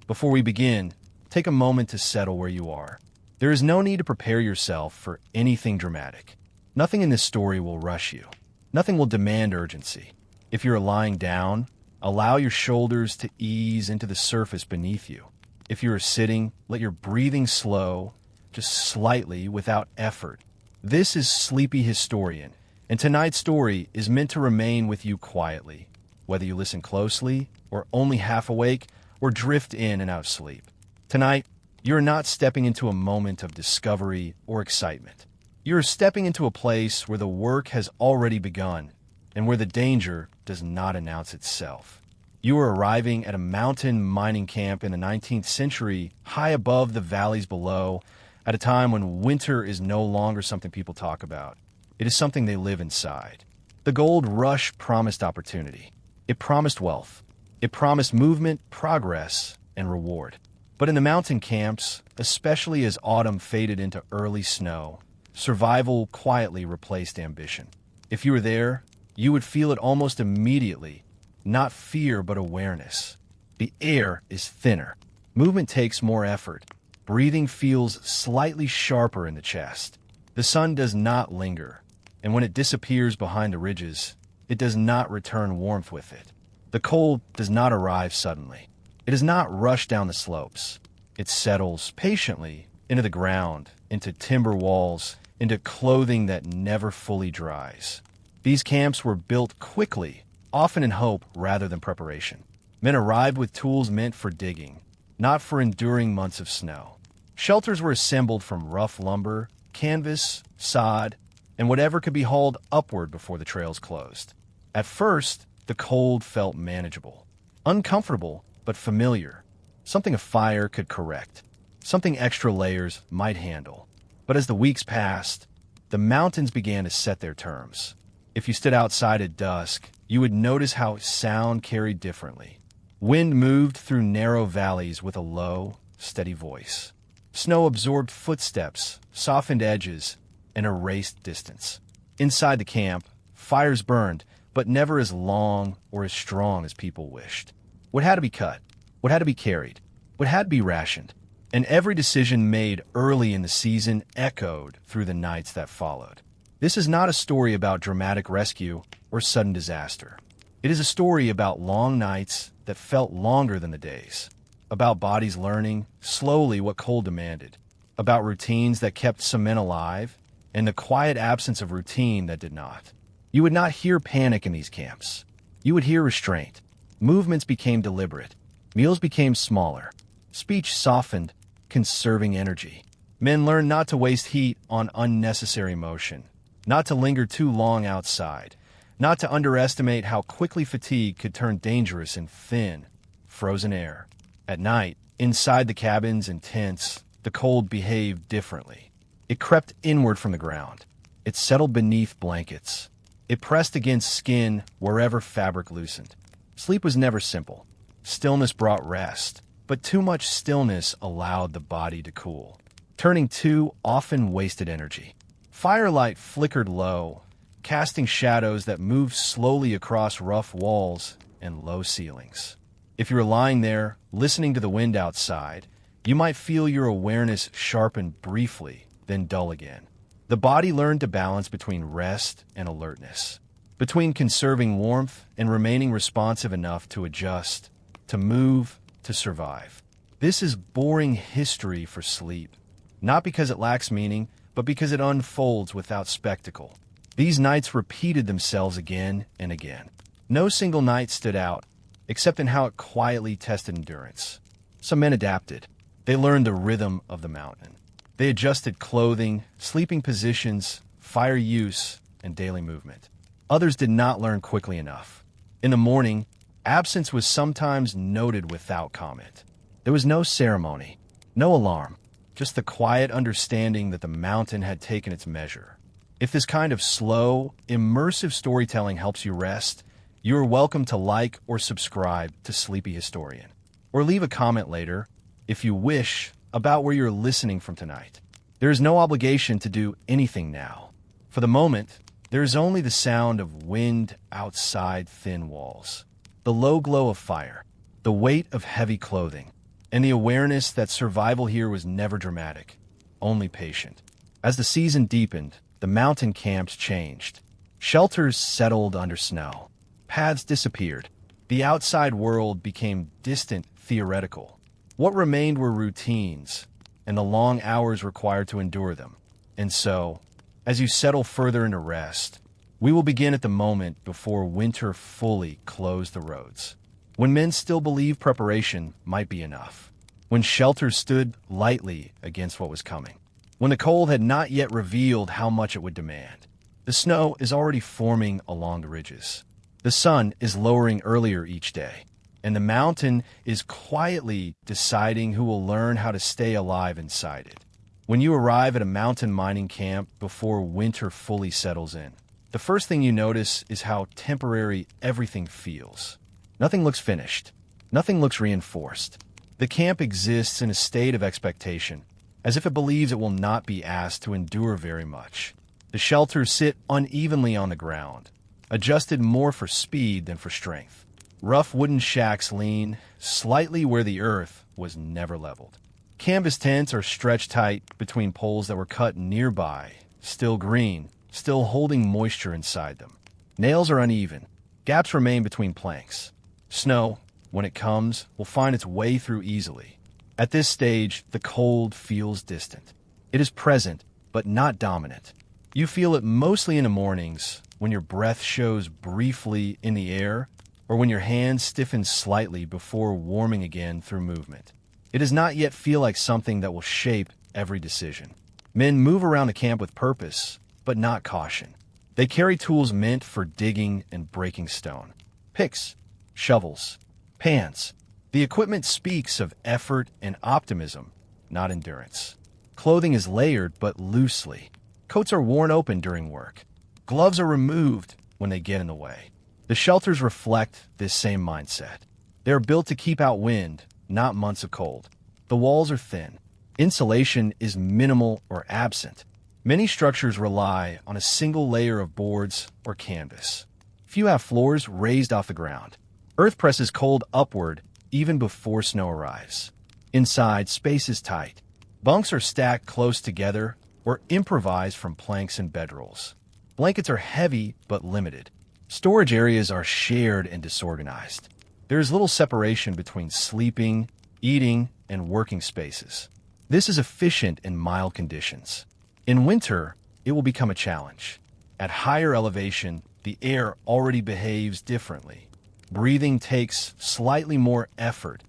Before we begin, take a moment to settle where you are. There is no need to prepare yourself for anything dramatic. Nothing in this story will rush you. Nothing will demand urgency. If you're lying down, allow your shoulders to ease into the surface beneath you. If you are sitting, let your breathing slow, just slightly, without effort. This is Sleepy Historian, and tonight's story is meant to remain with you quietly, whether you listen closely, or only half awake, or drift in and out of sleep. Tonight, you're not stepping into a moment of discovery or excitement. You're stepping into a place where the work has already begun, and where the danger does not announce itself. You are arriving at a mountain mining camp in the 19th century, high above the valleys below, at a time when winter is no longer something people talk about. It is something they live inside. The gold rush promised opportunity. It promised wealth. It promised movement, progress, and reward. But in the mountain camps, especially as autumn faded into early snow, survival quietly replaced ambition. If you were there, you would feel it almost immediately. Not fear, but awareness. The air is thinner. Movement takes more effort. Breathing feels slightly sharper in the chest. The sun does not linger, and when it disappears behind the ridges, it does not return warmth with it. The cold does not arrive suddenly. It does not rush down the slopes. It settles patiently into the ground, into timber walls, into clothing that never fully dries. These camps were built quickly, often in hope rather than preparation. Men arrived with tools meant for digging, not for enduring months of snow. Shelters were assembled from rough lumber, canvas, sod, and whatever could be hauled upward before the trails closed. At first, the cold felt manageable. Uncomfortable, but familiar. Something a fire could correct. Something extra layers might handle. But as the weeks passed, the mountains began to set their terms. If you stood outside at dusk, you would notice how sound carried differently. Wind moved through narrow valleys with a low, steady voice. Snow absorbed footsteps, softened edges, and erased distance. Inside the camp, fires burned, but never as long or as strong as people wished. What had to be cut? What had to be carried? What had to be rationed? And every decision made early in the season echoed through the nights that followed. This is not a story about dramatic rescue or sudden disaster. It is a story about long nights that felt longer than the days, about bodies learning slowly what cold demanded, about routines that kept cement alive, and the quiet absence of routine that did not. You would not hear panic in these camps. You would hear restraint. Movements became deliberate. Meals became smaller. Speech softened, conserving energy. Men learned not to waste heat on unnecessary motion, not to linger too long outside, not to underestimate how quickly fatigue could turn dangerous in thin, frozen air. At night, inside the cabins and tents, the cold behaved differently. It crept inward from the ground. It settled beneath blankets. It pressed against skin wherever fabric loosened. Sleep was never simple. Stillness brought rest, but too much stillness allowed the body to cool. Turning to often wasted energy. Firelight flickered low, casting shadows that moved slowly across rough walls and low ceilings. If you were lying there, listening to the wind outside, you might feel your awareness sharpen briefly, then dull again. The body learned to balance between rest and alertness, between conserving warmth and remaining responsive enough to adjust, to move, to survive. This is boring history for sleep, not because it lacks meaning, but because it unfolds without spectacle. These nights repeated themselves again and again. No single night stood out, except in how it quietly tested endurance. Some men adapted. They learned the rhythm of the mountain. They adjusted clothing, sleeping positions, fire use, and daily movement. Others did not learn quickly enough. In the morning, absence was sometimes noted without comment. There was no ceremony, no alarm, just the quiet understanding that the mountain had taken its measure. If this kind of slow, immersive storytelling helps you rest, you are welcome to like or subscribe to Sleepy Historian. Or leave a comment later, if you wish, about where you're listening from tonight. There is no obligation to do anything now. For the moment, there is only the sound of wind outside thin walls, the low glow of fire, the weight of heavy clothing, and the awareness that survival here was never dramatic, only patient. As the season deepened, the mountain camps changed. Shelters settled under snow. Paths disappeared. The outside world became distant, theoretical. What remained were routines, and the long hours required to endure them. And so, as you settle further into rest, we will begin at the moment before winter fully closed the roads. When men still believed preparation might be enough. When shelters stood lightly against what was coming. When the cold had not yet revealed how much it would demand. The snow is already forming along the ridges. The sun is lowering earlier each day, and the mountain is quietly deciding who will learn how to stay alive inside it. When you arrive at a mountain mining camp before winter fully settles in, the first thing you notice is how temporary everything feels. Nothing looks finished. Nothing looks reinforced. The camp exists in a state of expectation, as if it believes it will not be asked to endure very much. The shelters sit unevenly on the ground, adjusted more for speed than for strength. Rough wooden shacks lean slightly where the earth was never leveled. Canvas tents are stretched tight between poles that were cut nearby, still green, still holding moisture inside them. Nails are uneven. Gaps remain between planks. Snow, when it comes, will find its way through easily. At this stage, the cold feels distant. It is present, but not dominant. You feel it mostly in the mornings, when your breath shows briefly in the air, or when your hands stiffen slightly before warming again through movement. It does not yet feel like something that will shape every decision. Men move around the camp with purpose, but not caution. They carry tools meant for digging and breaking stone. Picks, shovels, pans. The equipment speaks of effort and optimism, not endurance. Clothing is layered but loosely. Coats are worn open during work. Gloves are removed when they get in the way. The shelters reflect this same mindset. They are built to keep out wind, not months of cold. The walls are thin. Insulation is minimal or absent. Many structures rely on a single layer of boards or canvas. Few have floors raised off the ground. Earth presses cold upward even before snow arrives. Inside, space is tight. Bunks are stacked close together or improvised from planks and bedrolls. Blankets are heavy but limited. Storage areas are shared and disorganized. There is little separation between sleeping, eating, and working spaces. This is efficient in mild conditions. In winter, it will become a challenge. At higher elevation, the air already behaves differently. Breathing takes slightly more effort,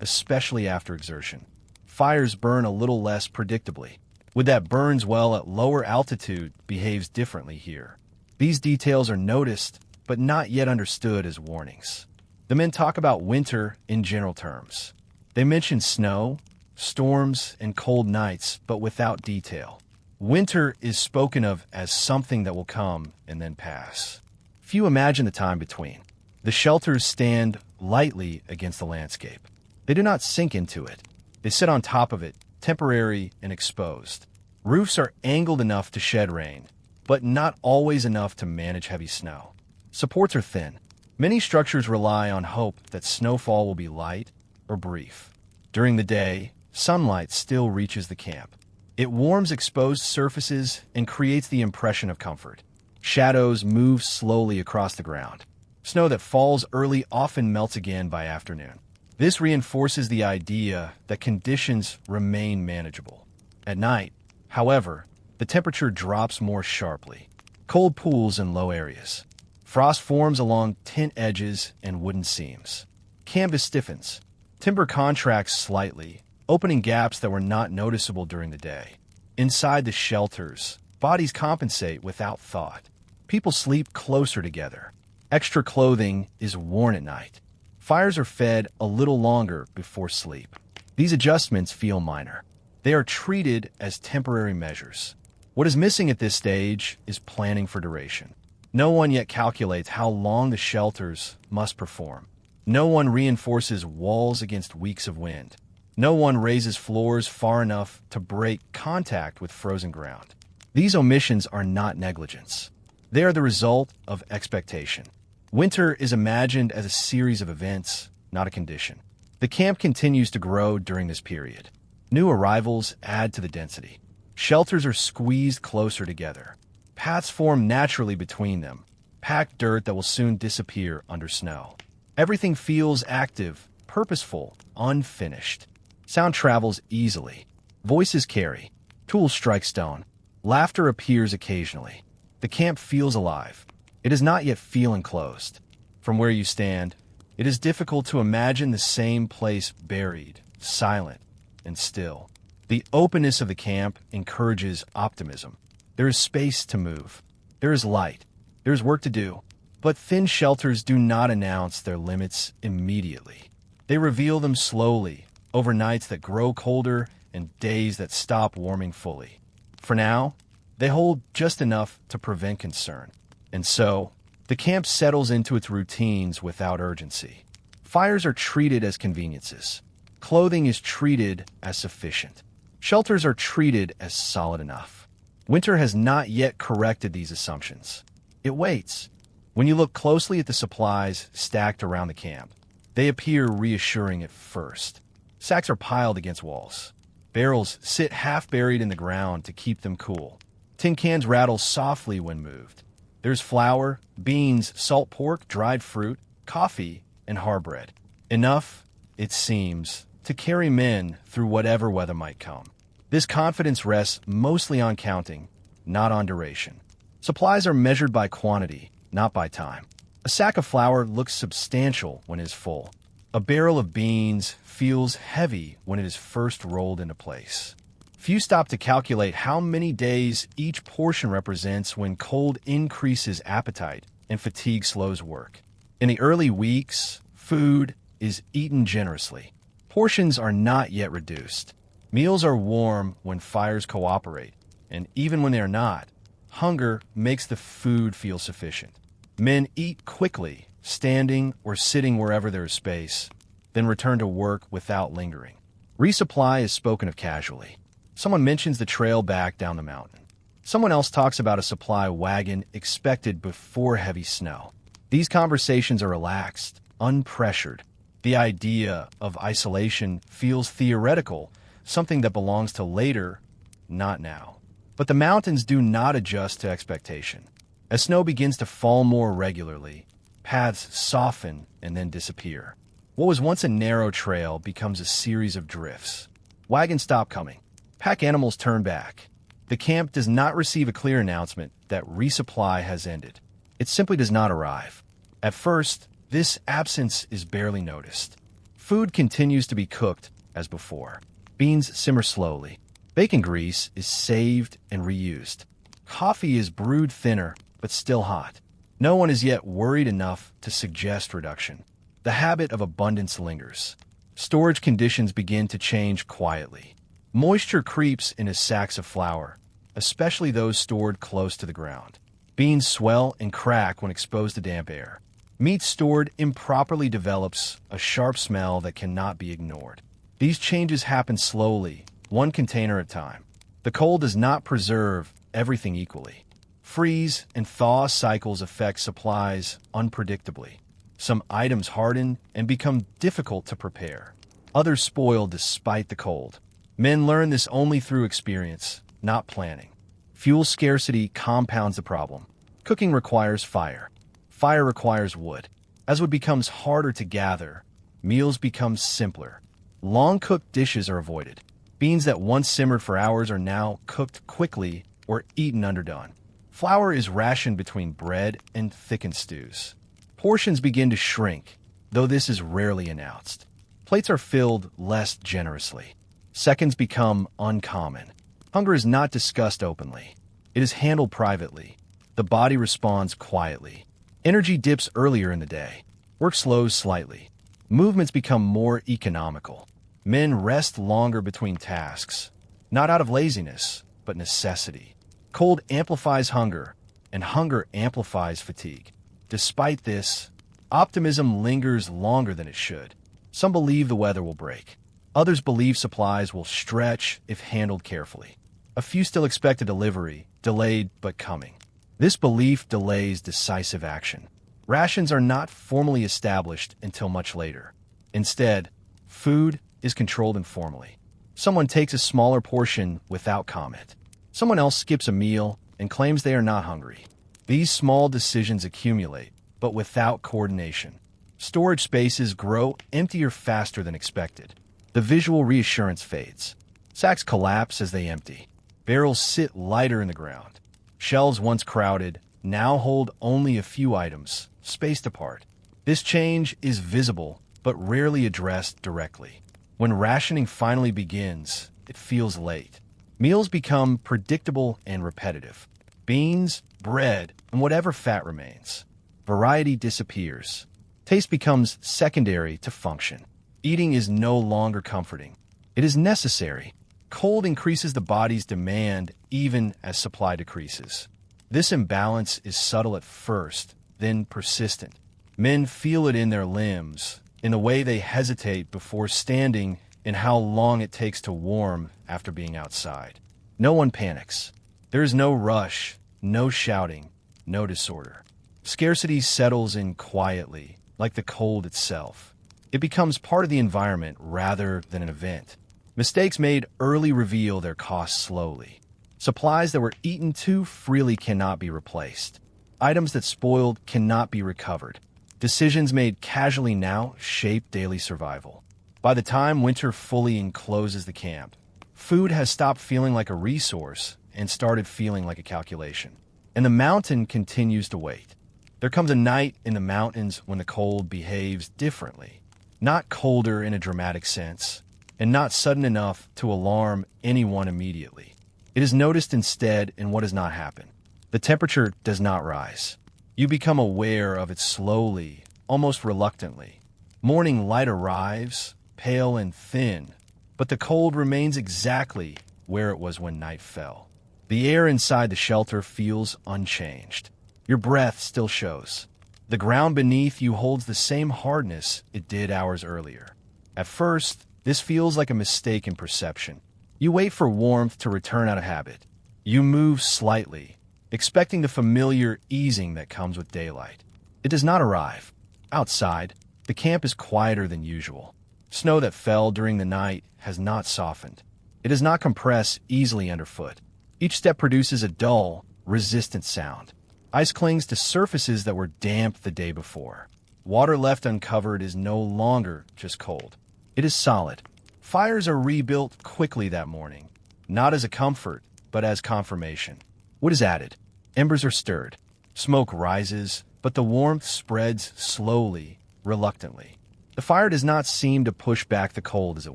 especially after exertion. Fires burn a little less predictably. Wood that burns well at lower altitude behaves differently here. These details are noticed, but not yet understood as warnings. The men talk about winter in general terms. They mention snow, storms, and cold nights, but without detail. Winter is spoken of as something that will come and then pass. Few imagine the time between. The shelters stand lightly against the landscape. They do not sink into it. They sit on top of it, temporary and exposed. Roofs are angled enough to shed rain, but not always enough to manage heavy snow. Supports are thin. Many structures rely on hope that snowfall will be light or brief. During the day, sunlight still reaches the camp. It warms exposed surfaces and creates the impression of comfort. Shadows move slowly across the ground. Snow that falls early often melts again by afternoon. This reinforces the idea that conditions remain manageable. At night, however, the temperature drops more sharply. Cold pools in low areas. Frost forms along tent edges and wooden seams. Canvas stiffens. Timber contracts slightly, opening gaps that were not noticeable during the day. Inside the shelters, bodies compensate without thought. People sleep closer together. Extra clothing is worn at night. Fires are fed a little longer before sleep. These adjustments feel minor. They are treated as temporary measures. What is missing at this stage is planning for duration. No one yet calculates how long the shelters must perform. No one reinforces walls against weeks of wind. No one raises floors far enough to break contact with frozen ground. These omissions are not negligence. They are the result of expectation. Winter is imagined as a series of events, not a condition. The camp continues to grow during this period. New arrivals add to the density. Shelters are squeezed closer together. Paths form naturally between them, packed dirt that will soon disappear under snow. Everything feels active, purposeful, unfinished. Sound travels easily. Voices carry. Tools strike stone. Laughter appears occasionally. The camp feels alive. It does not yet feel enclosed. From where you stand, it is difficult to imagine the same place buried, silent, and still. The openness of the camp encourages optimism. There is space to move. There is light. There is work to do. But thin shelters do not announce their limits immediately. They reveal them slowly, over nights that grow colder and days that stop warming fully. For now, they hold just enough to prevent concern. And so, the camp settles into its routines without urgency. Fires are treated as conveniences. Clothing is treated as sufficient. Shelters are treated as solid enough. Winter has not yet corrected these assumptions. It waits. When you look closely at the supplies stacked around the camp, they appear reassuring at first. Sacks are piled against walls. Barrels sit half buried in the ground to keep them cool. Tin cans rattle softly when moved. There's flour, beans, salt pork, dried fruit, coffee, and hard bread. Enough, it seems, to carry men through whatever weather might come. This confidence rests mostly on counting, not on duration. Supplies are measured by quantity, not by time. A sack of flour looks substantial when it is full. A barrel of beans feels heavy when it is first rolled into place. Few stop to calculate how many days each portion represents when cold increases appetite and fatigue slows work. In the early weeks, food is eaten generously. Portions are not yet reduced. Meals are warm when fires cooperate, and even when they are not, hunger makes the food feel sufficient. Men eat quickly, standing or sitting wherever there is space, then return to work without lingering. Resupply is spoken of casually. Someone mentions the trail back down the mountain. Someone else talks about a supply wagon expected before heavy snow. These conversations are relaxed, unpressured. The idea of isolation feels theoretical, something that belongs to later, not now. But the mountains do not adjust to expectation. As snow begins to fall more regularly, paths soften and then disappear. What was once a narrow trail becomes a series of drifts. Wagons stop coming. Pack animals turn back. The camp does not receive a clear announcement that resupply has ended. It simply does not arrive. At first, this absence is barely noticed. Food continues to be cooked as before. Beans simmer slowly. Bacon grease is saved and reused. Coffee is brewed thinner, but still hot. No one is yet worried enough to suggest reduction. The habit of abundance lingers. Storage conditions begin to change quietly. Moisture creeps into sacks of flour, especially those stored close to the ground. Beans swell and crack when exposed to damp air. Meat stored improperly develops a sharp smell that cannot be ignored. These changes happen slowly, one container at a time. The cold does not preserve everything equally. Freeze and thaw cycles affect supplies unpredictably. Some items harden and become difficult to prepare. Others spoil despite the cold. Men learn this only through experience, not planning. Fuel scarcity compounds the problem. Cooking requires fire. Fire requires wood. As wood becomes harder to gather, meals become simpler. Long-cooked dishes are avoided. Beans that once simmered for hours are now cooked quickly or eaten underdone. Flour is rationed between bread and thickened stews. Portions begin to shrink, though this is rarely announced. Plates are filled less generously. Seconds become uncommon. Hunger is not discussed openly. It is handled privately. The body responds quietly. Energy dips earlier in the day. Work slows slightly. Movements become more economical. Men rest longer between tasks, not out of laziness, but necessity. Cold amplifies hunger, and hunger amplifies fatigue. Despite this, optimism lingers longer than it should. Some believe the weather will break. Others believe supplies will stretch if handled carefully. A few still expect a delivery, delayed but coming. This belief delays decisive action. Rations are not formally established until much later. Instead, Food is controlled informally. Someone takes a smaller portion without comment. Someone else skips a meal and claims they are not hungry. These small decisions accumulate, but without coordination. Storage spaces grow emptier faster than expected. The visual reassurance fades. Sacks collapse as they empty. Barrels sit lighter in the ground. Shelves once crowded now hold only a few items, spaced apart. This change is visible, but rarely addressed directly. When rationing finally begins, it feels late. Meals become predictable and repetitive. Beans, bread, and whatever fat remains. Variety disappears. Taste becomes secondary to function. Eating is no longer comforting. It is necessary. Cold increases the body's demand even as supply decreases. This imbalance is subtle at first, then persistent. Men feel it in their limbs, in the way they hesitate before standing, in how long it takes to warm after being outside. No one panics. There is no rush, no shouting, no disorder. Scarcity settles in quietly, like the cold itself. It becomes part of the environment rather than an event. Mistakes made early reveal their costs slowly. Supplies that were eaten too freely cannot be replaced. Items that spoiled cannot be recovered. Decisions made casually now shape daily survival. By the time winter fully encloses the camp, food has stopped feeling like a resource and started feeling like a calculation. And the mountain continues to wait. There comes a night in the mountains when the cold behaves differently. Not colder in a dramatic sense, and not sudden enough to alarm anyone immediately. It is noticed instead in what has not happened. The temperature does not rise. You become aware of it slowly, almost reluctantly. Morning light arrives, pale and thin, but the cold remains exactly where it was when night fell. The air inside the shelter feels unchanged. Your breath still shows. The ground beneath you holds the same hardness it did hours earlier. At first, this feels like a mistake in perception. You wait for warmth to return out of habit. You move slightly, expecting the familiar easing that comes with daylight. It does not arrive. Outside, the camp is quieter than usual. Snow that fell during the night has not softened. It does not compress easily underfoot. Each step produces a dull, resistant sound. Ice clings to surfaces that were damp the day before. Water left uncovered is no longer just cold. It is solid. Fires are rebuilt quickly that morning, not as a comfort, but as confirmation. Wood is added. Embers are stirred. Smoke rises, but the warmth spreads slowly, reluctantly. The fire does not seem to push back the cold as it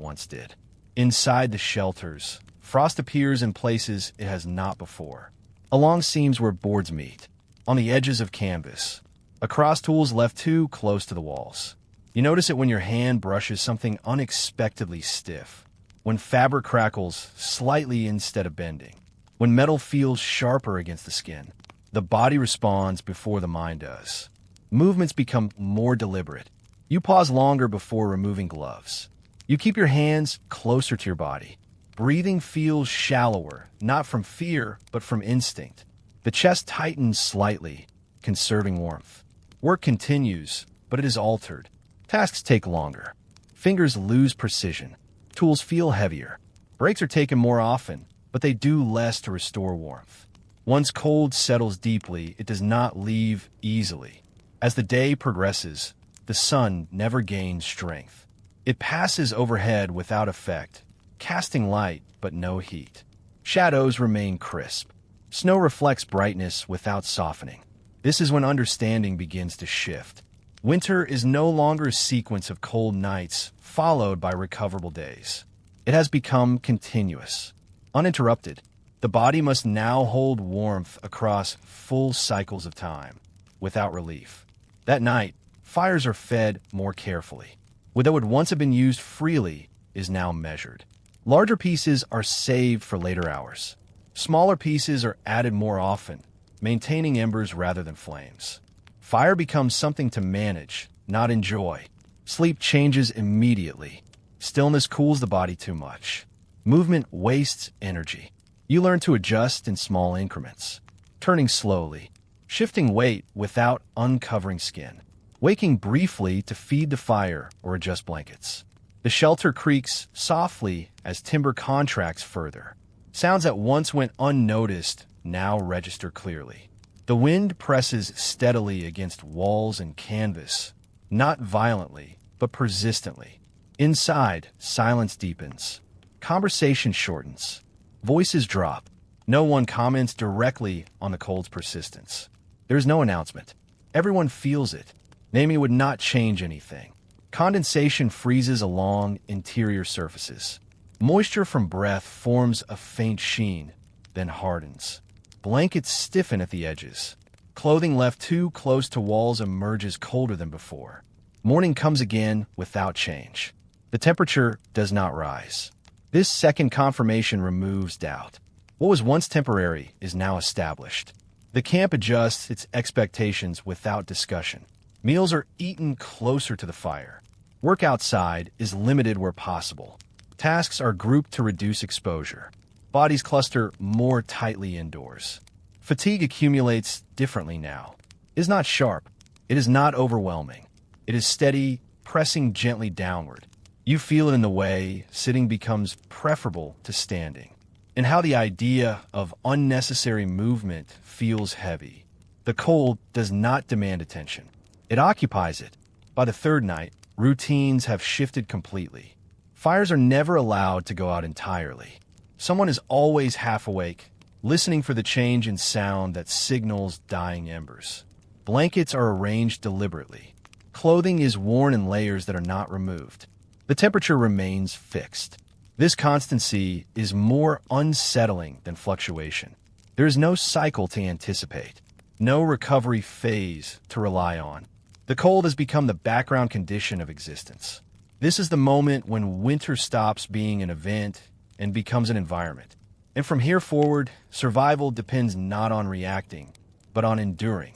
once did. Inside the shelters, frost appears in places it has not before. Along seams where boards meet. On the edges of canvas. Across tools left too close to the walls. You notice it when your hand brushes something unexpectedly stiff. When fabric crackles slightly instead of bending. When metal feels sharper against the skin. The body responds before the mind does. Movements become more deliberate. You pause longer before removing gloves. You keep your hands closer to your body. Breathing feels shallower, not from fear, but from instinct. The chest tightens slightly, conserving warmth. Work continues, but it is altered. Tasks take longer. Fingers lose precision. Tools feel heavier. Breaks are taken more often, but they do less to restore warmth. Once cold settles deeply, it does not leave easily. As the day progresses, the sun never gains strength. It passes overhead without effect, casting light but no heat. Shadows remain crisp. Snow reflects brightness without softening. This is when understanding begins to shift. Winter is no longer a sequence of cold nights followed by recoverable days. It has become continuous, uninterrupted. The body must now hold warmth across full cycles of time, without relief. That night, fires are fed more carefully. What would once have been used freely is now measured. Larger pieces are saved for later hours. Smaller pieces are added more often, maintaining embers rather than flames. Fire becomes something to manage, not enjoy. Sleep changes immediately. Stillness cools the body too much. Movement wastes energy. You learn to adjust in small increments, turning slowly, shifting weight without uncovering skin, waking briefly to feed the fire or adjust blankets. The The shelter creaks softly as timber contracts further. Sounds that once went unnoticed now register clearly. The wind presses steadily against walls and canvas, not violently, but persistently. Inside, silence deepens. Conversation shortens. Voices drop. No one comments directly on the cold's persistence. There's no announcement. Everyone feels it. Naming would not change anything. Condensation freezes along interior surfaces. Moisture from breath forms a faint sheen, then hardens. Blankets stiffen at the edges. Clothing left too close to walls emerges colder than before. Morning comes again without change. The temperature does not rise. This second confirmation removes doubt. What was once temporary is now established. The camp adjusts its expectations without discussion. Meals are eaten closer to the fire. Work outside is limited where possible. Tasks are grouped to reduce exposure. Bodies cluster more tightly indoors. Fatigue accumulates differently now. It is not sharp. It is not overwhelming. It is steady, pressing gently downward. You feel it in the way sitting becomes preferable to standing, and how the idea of unnecessary movement feels heavy. The cold does not demand attention. It occupies it. By the third night, routines have shifted completely. Fires are never allowed to go out entirely. Someone is always half awake, listening for the change in sound that signals dying embers. Blankets are arranged deliberately. Clothing is worn in layers that are not removed. The temperature remains fixed. This constancy is more unsettling than fluctuation. There is no cycle to anticipate, no recovery phase to rely on. The cold has become the background condition of existence. This is the moment when winter stops being an event and becomes an environment. And from here forward, survival depends not on reacting, but on enduring.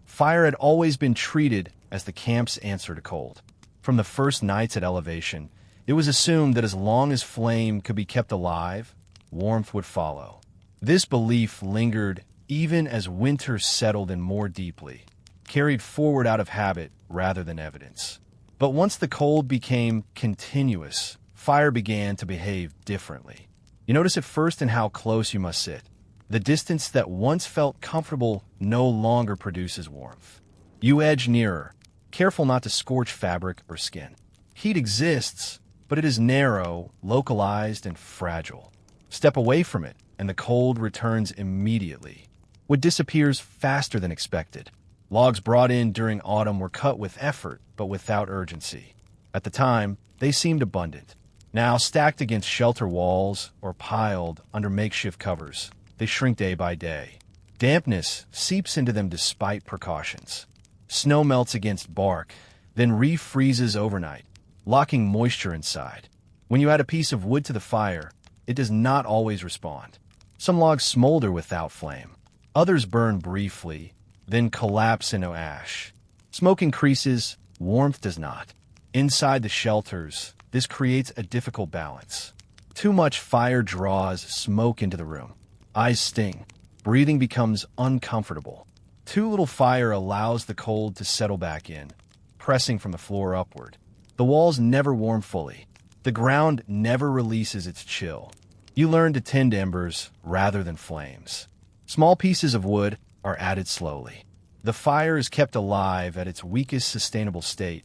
Fire had always been treated as the camp's answer to cold. From the first nights at elevation, it was assumed that as long as flame could be kept alive, warmth would follow. This belief lingered even as winter settled in more deeply, carried forward out of habit rather than evidence. But once the cold became continuous, fire began to behave differently. You notice it first in how close you must sit. The distance that once felt comfortable no longer produces warmth. You edge nearer, careful not to scorch fabric or skin. Heat exists, but it is narrow, localized, and fragile. Step away from it, and the cold returns immediately. Wood disappears faster than expected. Logs brought in during autumn were cut with effort, but without urgency. At the time, they seemed abundant. Now, stacked against shelter walls or piled under makeshift covers, they shrink day by day. Dampness seeps into them despite precautions. Snow melts against bark, then refreezes overnight, locking moisture inside. When you add a piece of wood to the fire, it does not always respond. Some logs smolder without flame. Others burn briefly, then collapse into ash. Smoke increases, warmth does not. Inside the shelters, this creates a difficult balance. Too much fire draws smoke into the room. Eyes sting. Breathing becomes uncomfortable. Too little fire allows the cold to settle back in, pressing from the floor upward. The walls never warm fully. The ground never releases its chill. You learn to tend embers rather than flames. Small pieces of wood are added slowly. The fire is kept alive at its weakest sustainable state,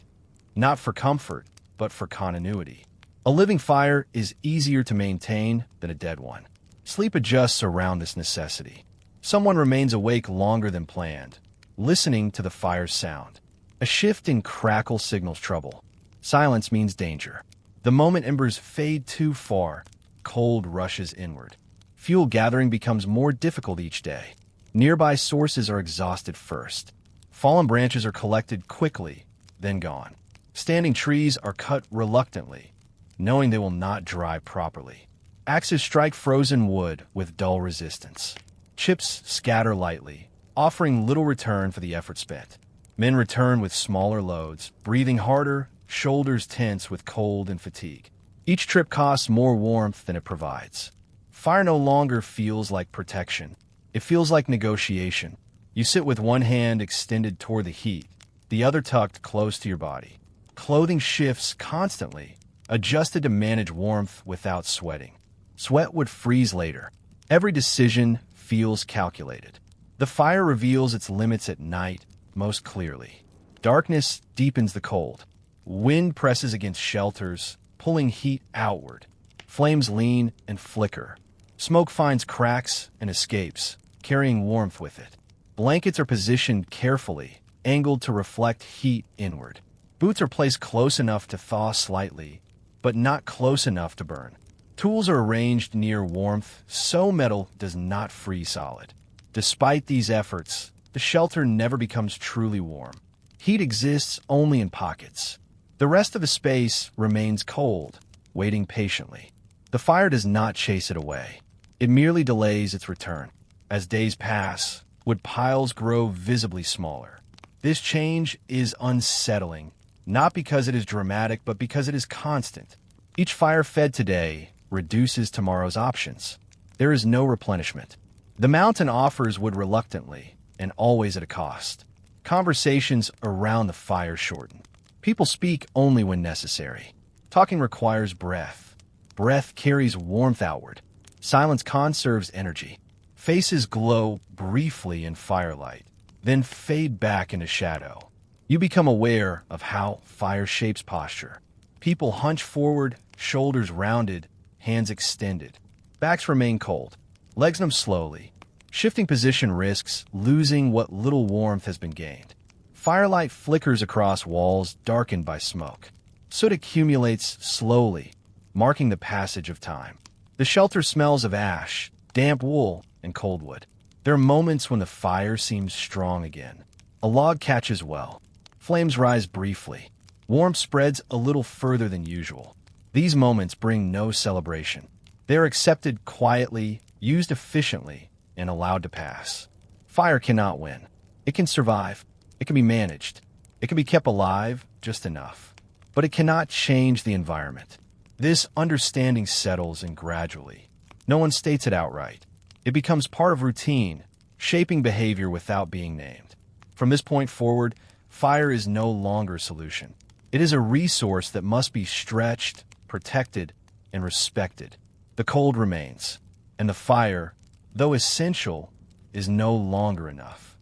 not for comfort, but for continuity. A living fire is easier to maintain than a dead one. Sleep adjusts around this necessity. Someone remains awake longer than planned, listening to the fire's sound. A shift in crackle signals trouble. Silence means danger. The moment embers fade too far, cold rushes inward. Fuel gathering becomes more difficult each day. Nearby sources are exhausted first. Fallen branches are collected quickly, then gone. Standing trees are cut reluctantly, knowing they will not dry properly. Axes strike frozen wood with dull resistance. Chips scatter lightly, offering little return for the effort spent. Men return with smaller loads, breathing harder, shoulders tense with cold and fatigue. Each trip costs more warmth than it provides. Fire no longer feels like protection. It feels like negotiation. You sit with one hand extended toward the heat, the other tucked close to your body. Clothing shifts constantly, adjusted to manage warmth without sweating. Sweat would freeze later. Every decision feels calculated. The fire reveals its limits at night most clearly. Darkness deepens the cold. Wind presses against shelters, pulling heat outward. Flames lean and flicker. Smoke finds cracks and escapes, carrying warmth with it. Blankets are positioned carefully, angled to reflect heat inward. Boots are placed close enough to thaw slightly, but not close enough to burn. Tools are arranged near warmth, so metal does not freeze solid. Despite these efforts, the shelter never becomes truly warm. Heat exists only in pockets. The rest of the space remains cold, waiting patiently. The fire does not chase it away. It merely delays its return. As days pass, wood piles grow visibly smaller. This change is unsettling, not because it is dramatic, but because it is constant. Each fire fed today reduces tomorrow's options. There is no replenishment. The mountain offers wood reluctantly, and always at a cost. Conversations around the fire shorten. People speak only when necessary. Talking requires breath. Breath carries warmth outward. Silence conserves energy. Faces glow briefly in firelight, then fade back into shadow. You become aware of how fire shapes posture. People hunch forward, shoulders rounded, hands extended. Backs remain cold. Legs numb slowly. Shifting position risks losing what little warmth has been gained. Firelight flickers across walls darkened by smoke. Soot accumulates slowly, marking the passage of time. The shelter smells of ash, damp wool, and cold wood. There are moments when the fire seems strong again. A log catches well. Flames rise briefly. Warmth spreads a little further than usual. These moments bring no celebration. They are accepted quietly, used efficiently, and allowed to pass. Fire cannot win. It can survive. It can be managed. It can be kept alive just enough. But it cannot change the environment. This understanding settles in gradually. No one states it outright. It becomes part of routine, shaping behavior without being named. From this point forward, fire is no longer a solution. It is a resource that must be stretched, protected, and respected. The cold remains, and the fire, though essential, is no longer enough.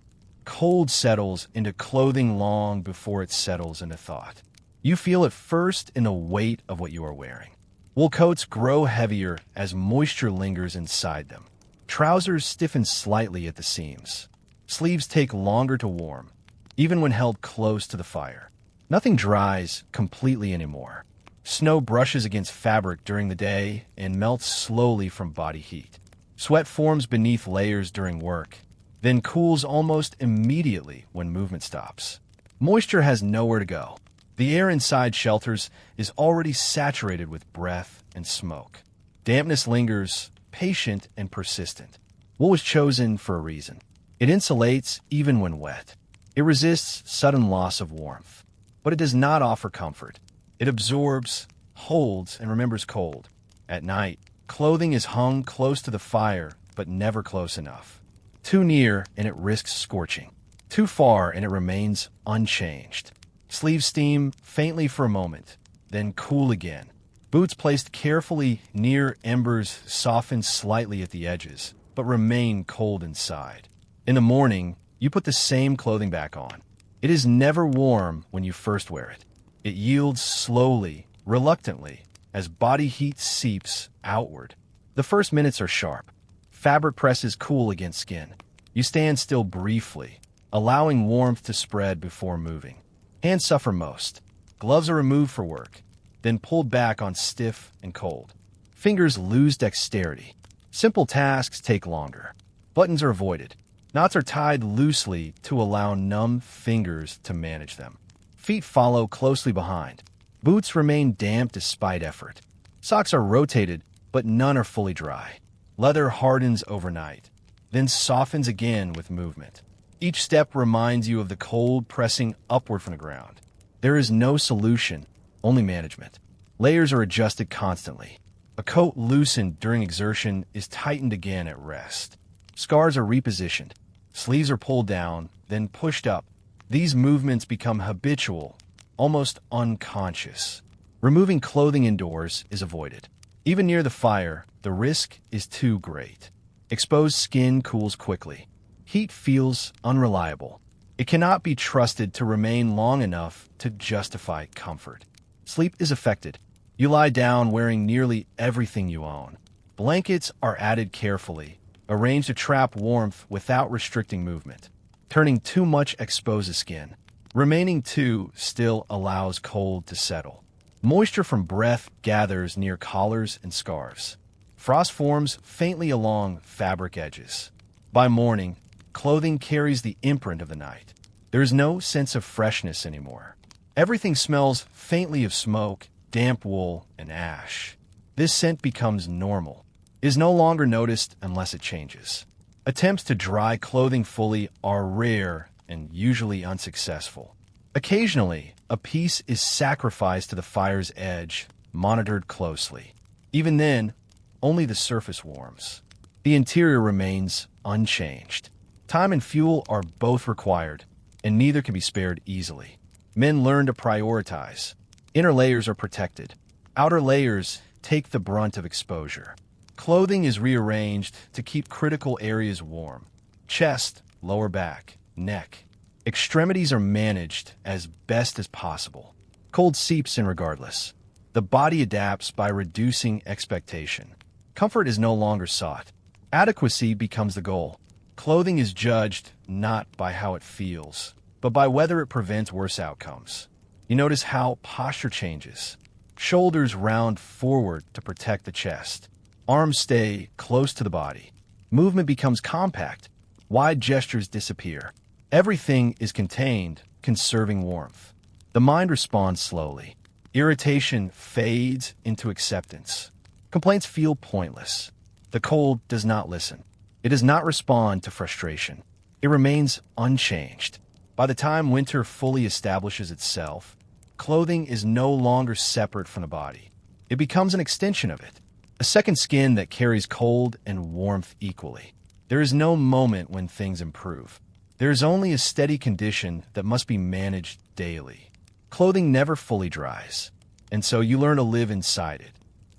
Cold settles into clothing long before it settles into thought. You feel it first in the weight of what you are wearing. Wool coats grow heavier as moisture lingers inside them. Trousers stiffen slightly at the seams. Sleeves take longer to warm, even when held close to the fire. Nothing dries completely anymore. Snow brushes against fabric during the day and melts slowly from body heat. Sweat forms beneath layers during work, then cools almost immediately when movement stops. Moisture has nowhere to go. The air inside shelters is already saturated with breath and smoke. Dampness lingers, patient and persistent. Wool was chosen for a reason. It insulates even when wet. It resists sudden loss of warmth. But it does not offer comfort. It absorbs, holds, and remembers cold. At night, clothing is hung close to the fire, but never close enough. Too near, and it risks scorching. Too far, and it remains unchanged. Sleeves steam faintly for a moment, then cool again. Boots placed carefully near embers soften slightly at the edges, but remain cold inside. In the morning, you put the same clothing back on. It is never warm when you first wear it. It yields slowly, reluctantly, as body heat seeps outward. The first minutes are sharp. Fabric presses cool against skin. You stand still briefly, allowing warmth to spread before moving. Hands suffer most. Gloves are removed for work, then pulled back on stiff and cold. Fingers lose dexterity. Simple tasks take longer. Buttons are avoided. Knots are tied loosely to allow numb fingers to manage them. Feet follow closely behind. Boots remain damp despite effort. Socks are rotated, but none are fully dry. Leather hardens overnight, then softens again with movement. Each step reminds you of the cold pressing upward from the ground. There is no solution, only management. Layers are adjusted constantly. A coat loosened during exertion is tightened again at rest. Scars are repositioned. Sleeves are pulled down, then pushed up. These movements become habitual, almost unconscious. Removing clothing indoors is avoided. Even near the fire, the risk is too great. Exposed skin cools quickly. Heat feels unreliable. It cannot be trusted to remain long enough to justify comfort. Sleep is affected. You lie down wearing nearly everything you own. Blankets are added carefully, arranged to trap warmth without restricting movement. Turning too much exposes skin. Remaining too still allows cold to settle. Moisture from breath gathers near collars and scarves. Frost forms faintly along fabric edges. By morning, clothing carries the imprint of the night. There is no sense of freshness anymore. Everything smells faintly of smoke, damp wool, and ash. This scent becomes normal. It is no longer noticed unless it changes. Attempts to dry clothing fully are rare and usually unsuccessful. Occasionally, a piece is sacrificed to the fire's edge, monitored closely. Even then, only the surface warms. The interior remains unchanged. Time and fuel are both required, and neither can be spared easily. Men learn to prioritize. Inner layers are protected. Outer layers take the brunt of exposure. Clothing is rearranged to keep critical areas warm. Chest, lower back, neck. Extremities are managed as best as possible. Cold seeps in regardless. The body adapts by reducing expectation. Comfort is no longer sought. Adequacy becomes the goal. Clothing is judged not by how it feels, but by whether it prevents worse outcomes. You notice how posture changes. Shoulders round forward to protect the chest. Arms stay close to the body. Movement becomes compact. Wide gestures disappear. Everything is contained, conserving warmth. The mind responds slowly. Irritation fades into acceptance. Complaints feel pointless. The cold does not listen. It does not respond to frustration. It remains unchanged. By the time winter fully establishes itself, clothing is no longer separate from the body. It becomes an extension of it, a second skin that carries cold and warmth equally. There is no moment when things improve. There is only a steady condition that must be managed daily. Clothing never fully dries, and so you learn to live inside it.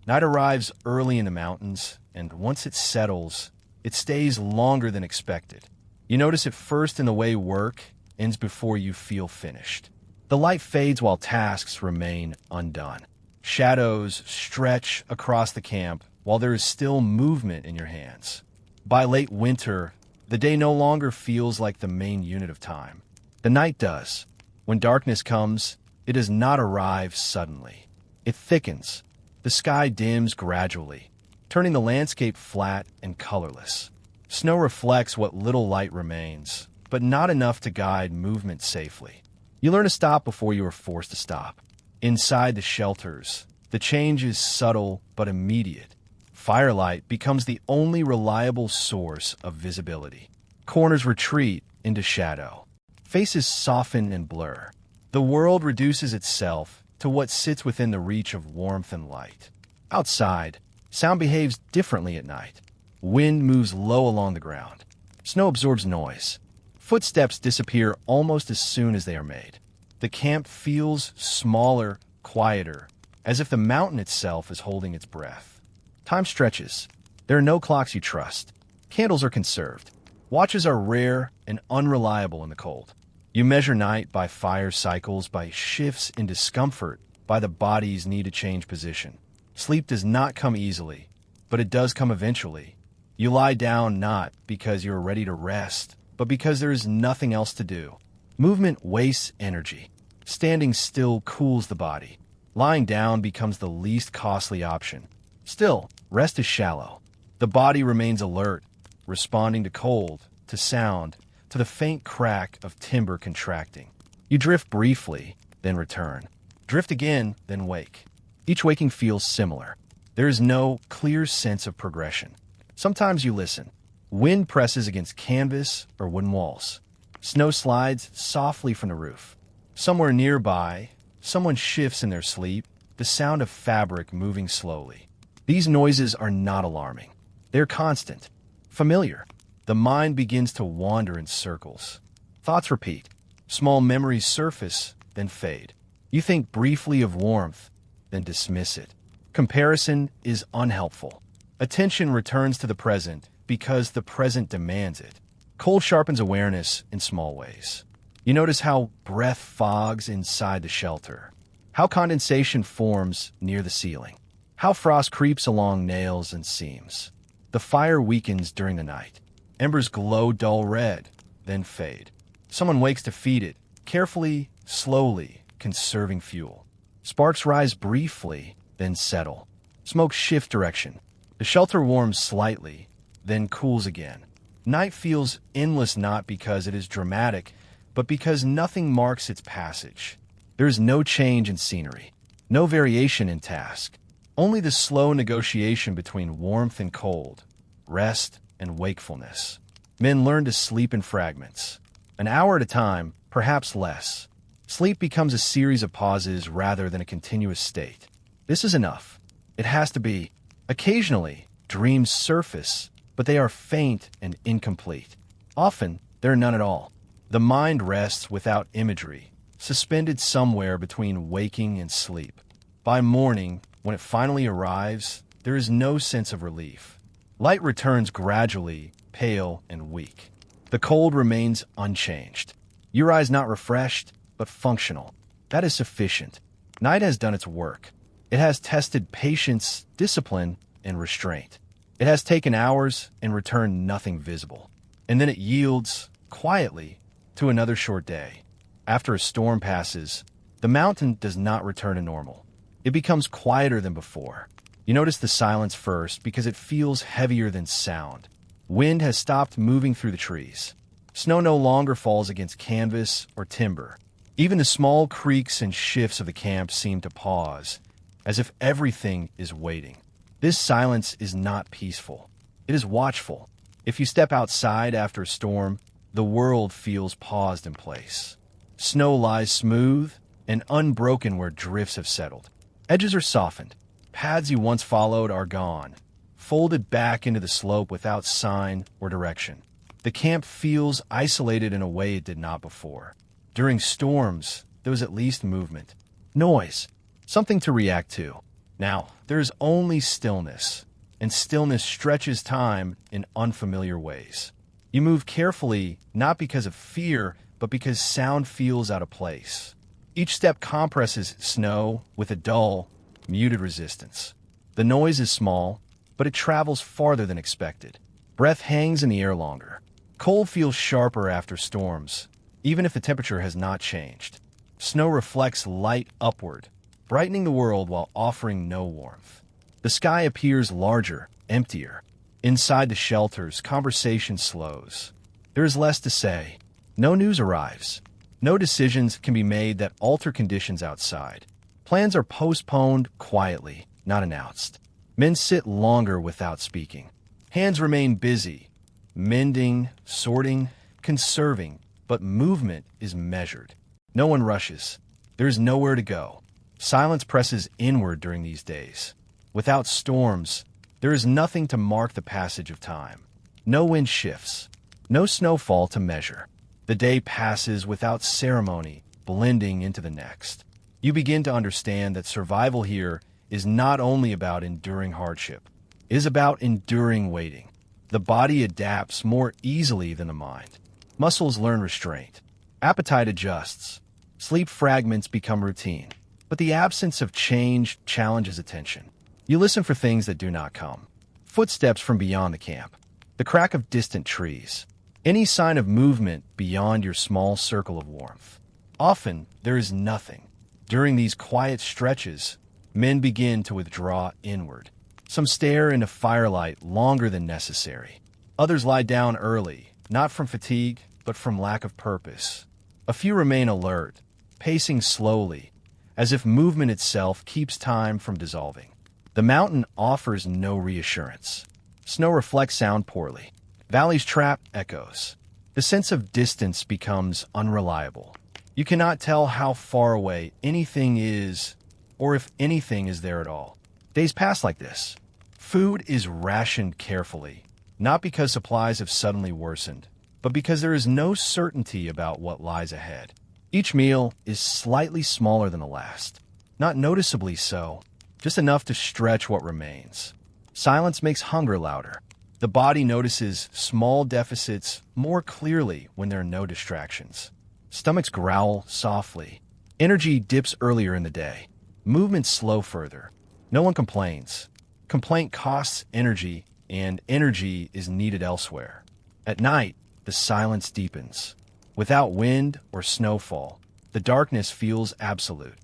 Night arrives early in the mountains, and once it settles, it stays longer than expected. You notice it first in the way work ends before you feel finished. The light fades while tasks remain undone. Shadows stretch across the camp while there is still movement in your hands. By late winter, the day no longer feels like the main unit of time. The night does. When darkness comes, it does not arrive suddenly. It thickens. The sky dims gradually, turning the landscape flat and colorless. Snow reflects what little light remains, but not enough to guide movement safely. You learn to stop before you are forced to stop. Inside the shelters, the change is subtle but immediate. Firelight becomes the only reliable source of visibility. Corners retreat into shadow. Faces soften and blur. The world reduces itself to what sits within the reach of warmth and light. Outside, sound behaves differently at night. Wind moves low along the ground. Snow absorbs noise. Footsteps disappear almost as soon as they are made. The camp feels smaller, quieter, as if the mountain itself is holding its breath. Time stretches. There are no clocks you trust. Candles are conserved. Watches are rare and unreliable in the cold. You measure night by fire cycles, by shifts in discomfort, by the body's need to change position. Sleep does not come easily, but it does come eventually. You lie down not because you are ready to rest, but because there is nothing else to do. Movement wastes energy. Standing still cools the body. Lying down becomes the least costly option. Still, rest is shallow. The body remains alert, responding to cold, to sound, to the faint crack of timber contracting. You drift briefly, then return. Drift again, then wake. Each waking feels similar. There is no clear sense of progression. Sometimes you listen. Wind presses against canvas or wooden walls. Snow slides softly from the roof. Somewhere nearby, someone shifts in their sleep, the sound of fabric moving slowly. These noises are not alarming. They're constant, familiar. The mind begins to wander in circles. Thoughts repeat. Small memories surface, then fade. You think briefly of warmth, then dismiss it. Comparison is unhelpful. Attention returns to the present because the present demands it. Cold sharpens awareness in small ways. You notice how breath fogs inside the shelter, how condensation forms near the ceiling, how frost creeps along nails and seams. The fire weakens during the night. Embers glow dull red, then fade. Someone wakes to feed it, carefully, slowly, conserving fuel. Sparks rise briefly, then settle. Smoke shift direction. The shelter warms slightly, then cools again. Night feels endless not because it is dramatic, but because nothing marks its passage. There is no change in scenery, no variation in task, only the slow negotiation between warmth and cold, rest and wakefulness. Men learn to sleep in fragments, an hour at a time, perhaps less. Sleep becomes a series of pauses rather than a continuous state. This is enough. It has to be. Occasionally, dreams surface, but they are faint and incomplete. Often, there are none at all. The mind rests without imagery, suspended somewhere between waking and sleep. By morning, when it finally arrives, there is no sense of relief. Light returns gradually, pale and weak. The cold remains unchanged. Your eyes not refreshed, but functional. That is sufficient. Night has done its work. It has tested patience, discipline, and restraint. It has taken hours and returned nothing visible. And then it yields, quietly, to another short day. After a storm passes, the mountain does not return to normal. It becomes quieter than before. You notice the silence first because it feels heavier than sound. Wind has stopped moving through the trees. Snow no longer falls against canvas or timber. Even the small creaks and shifts of the camp seem to pause, as if everything is waiting. This silence is not peaceful. It is watchful. If you step outside after a storm, the world feels paused in place. Snow lies smooth and unbroken where drifts have settled. Edges are softened. Paths you once followed are gone, folded back into the slope without sign or direction. The camp feels isolated in a way it did not before. During storms, there was at least movement. Noise. Something to react to. Now, there is only stillness, and stillness stretches time in unfamiliar ways. You move carefully, not because of fear, but because sound feels out of place. Each step compresses snow with a dull, muted resistance. The noise is small, but it travels farther than expected. Breath hangs in the air longer. Cold feels sharper after storms, even if the temperature has not changed. Snow reflects light upward, brightening the world while offering no warmth. The sky appears larger, emptier. Inside the shelters, conversation slows. There is less to say. No news arrives. No decisions can be made that alter conditions outside. Plans are postponed quietly, not announced. Men sit longer without speaking. Hands remain busy, mending, sorting, conserving, but movement is measured. No one rushes. There is nowhere to go. Silence presses inward during these days. Without storms, there is nothing to mark the passage of time. No wind shifts. No snowfall to measure. The day passes without ceremony, blending into the next. You begin to understand that survival here is not only about enduring hardship. It is about enduring waiting. The body adapts more easily than the mind. Muscles learn restraint. Appetite adjusts. Sleep fragments become routine. But the absence of change challenges attention. You listen for things that do not come. Footsteps from beyond the camp. The crack of distant trees. Any sign of movement beyond your small circle of warmth. Often, there is nothing. During these quiet stretches, men begin to withdraw inward. Some stare into firelight longer than necessary. Others lie down early, not from fatigue, but from lack of purpose. A few remain alert, pacing slowly, as if movement itself keeps time from dissolving. The mountain offers no reassurance. Snow reflects sound poorly. Valleys trap echoes. The sense of distance becomes unreliable. You cannot tell how far away anything is, or if anything is there at all. Days pass like this. Food is rationed carefully, not because supplies have suddenly worsened, but because there is no certainty about what lies ahead. Each meal is slightly smaller than the last. not noticeably so, just enough to stretch what remains. Silence makes hunger louder. The body notices small deficits more clearly when there are no distractions. Stomachs growl softly. Energy dips earlier in the day. Movements slow further. No one complains. Complaint costs energy, and energy is needed elsewhere. At night, the silence deepens. Without wind or snowfall, the darkness feels absolute.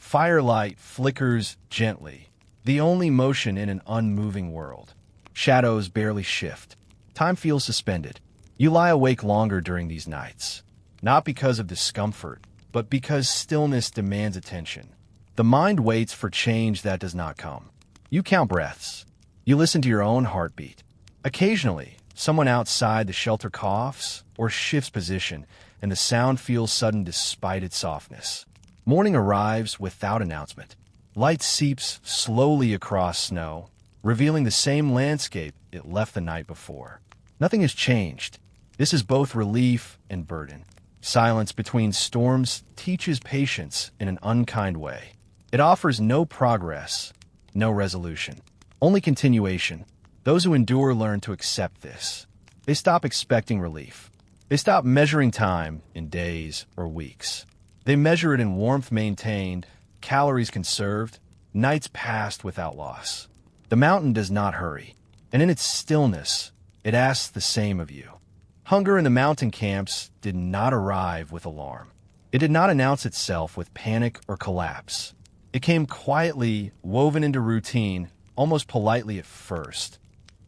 Firelight flickers gently, the only motion in an unmoving world. Shadows barely shift. Time feels suspended. You lie awake longer during these nights, not because of discomfort, but because stillness demands attention. The mind waits for change that does not come. You count breaths. You listen to your own heartbeat. Occasionally, someone outside the shelter coughs or shifts position, and the sound feels sudden despite its softness. Morning arrives without announcement. Light seeps slowly across snow, revealing the same landscape it left the night before. Nothing has changed. This is both relief and burden. Silence between storms teaches patience in an unkind way. It offers no progress, no resolution, only continuation. Those who endure learn to accept this. They stop expecting relief. They stop measuring time in days or weeks. They measure it in warmth maintained, calories conserved, nights passed without loss. The mountain does not hurry, and in its stillness, it asks the same of you. Hunger in the mountain camps did not arrive with alarm. It did not announce itself with panic or collapse. It came quietly, woven into routine, almost politely at first,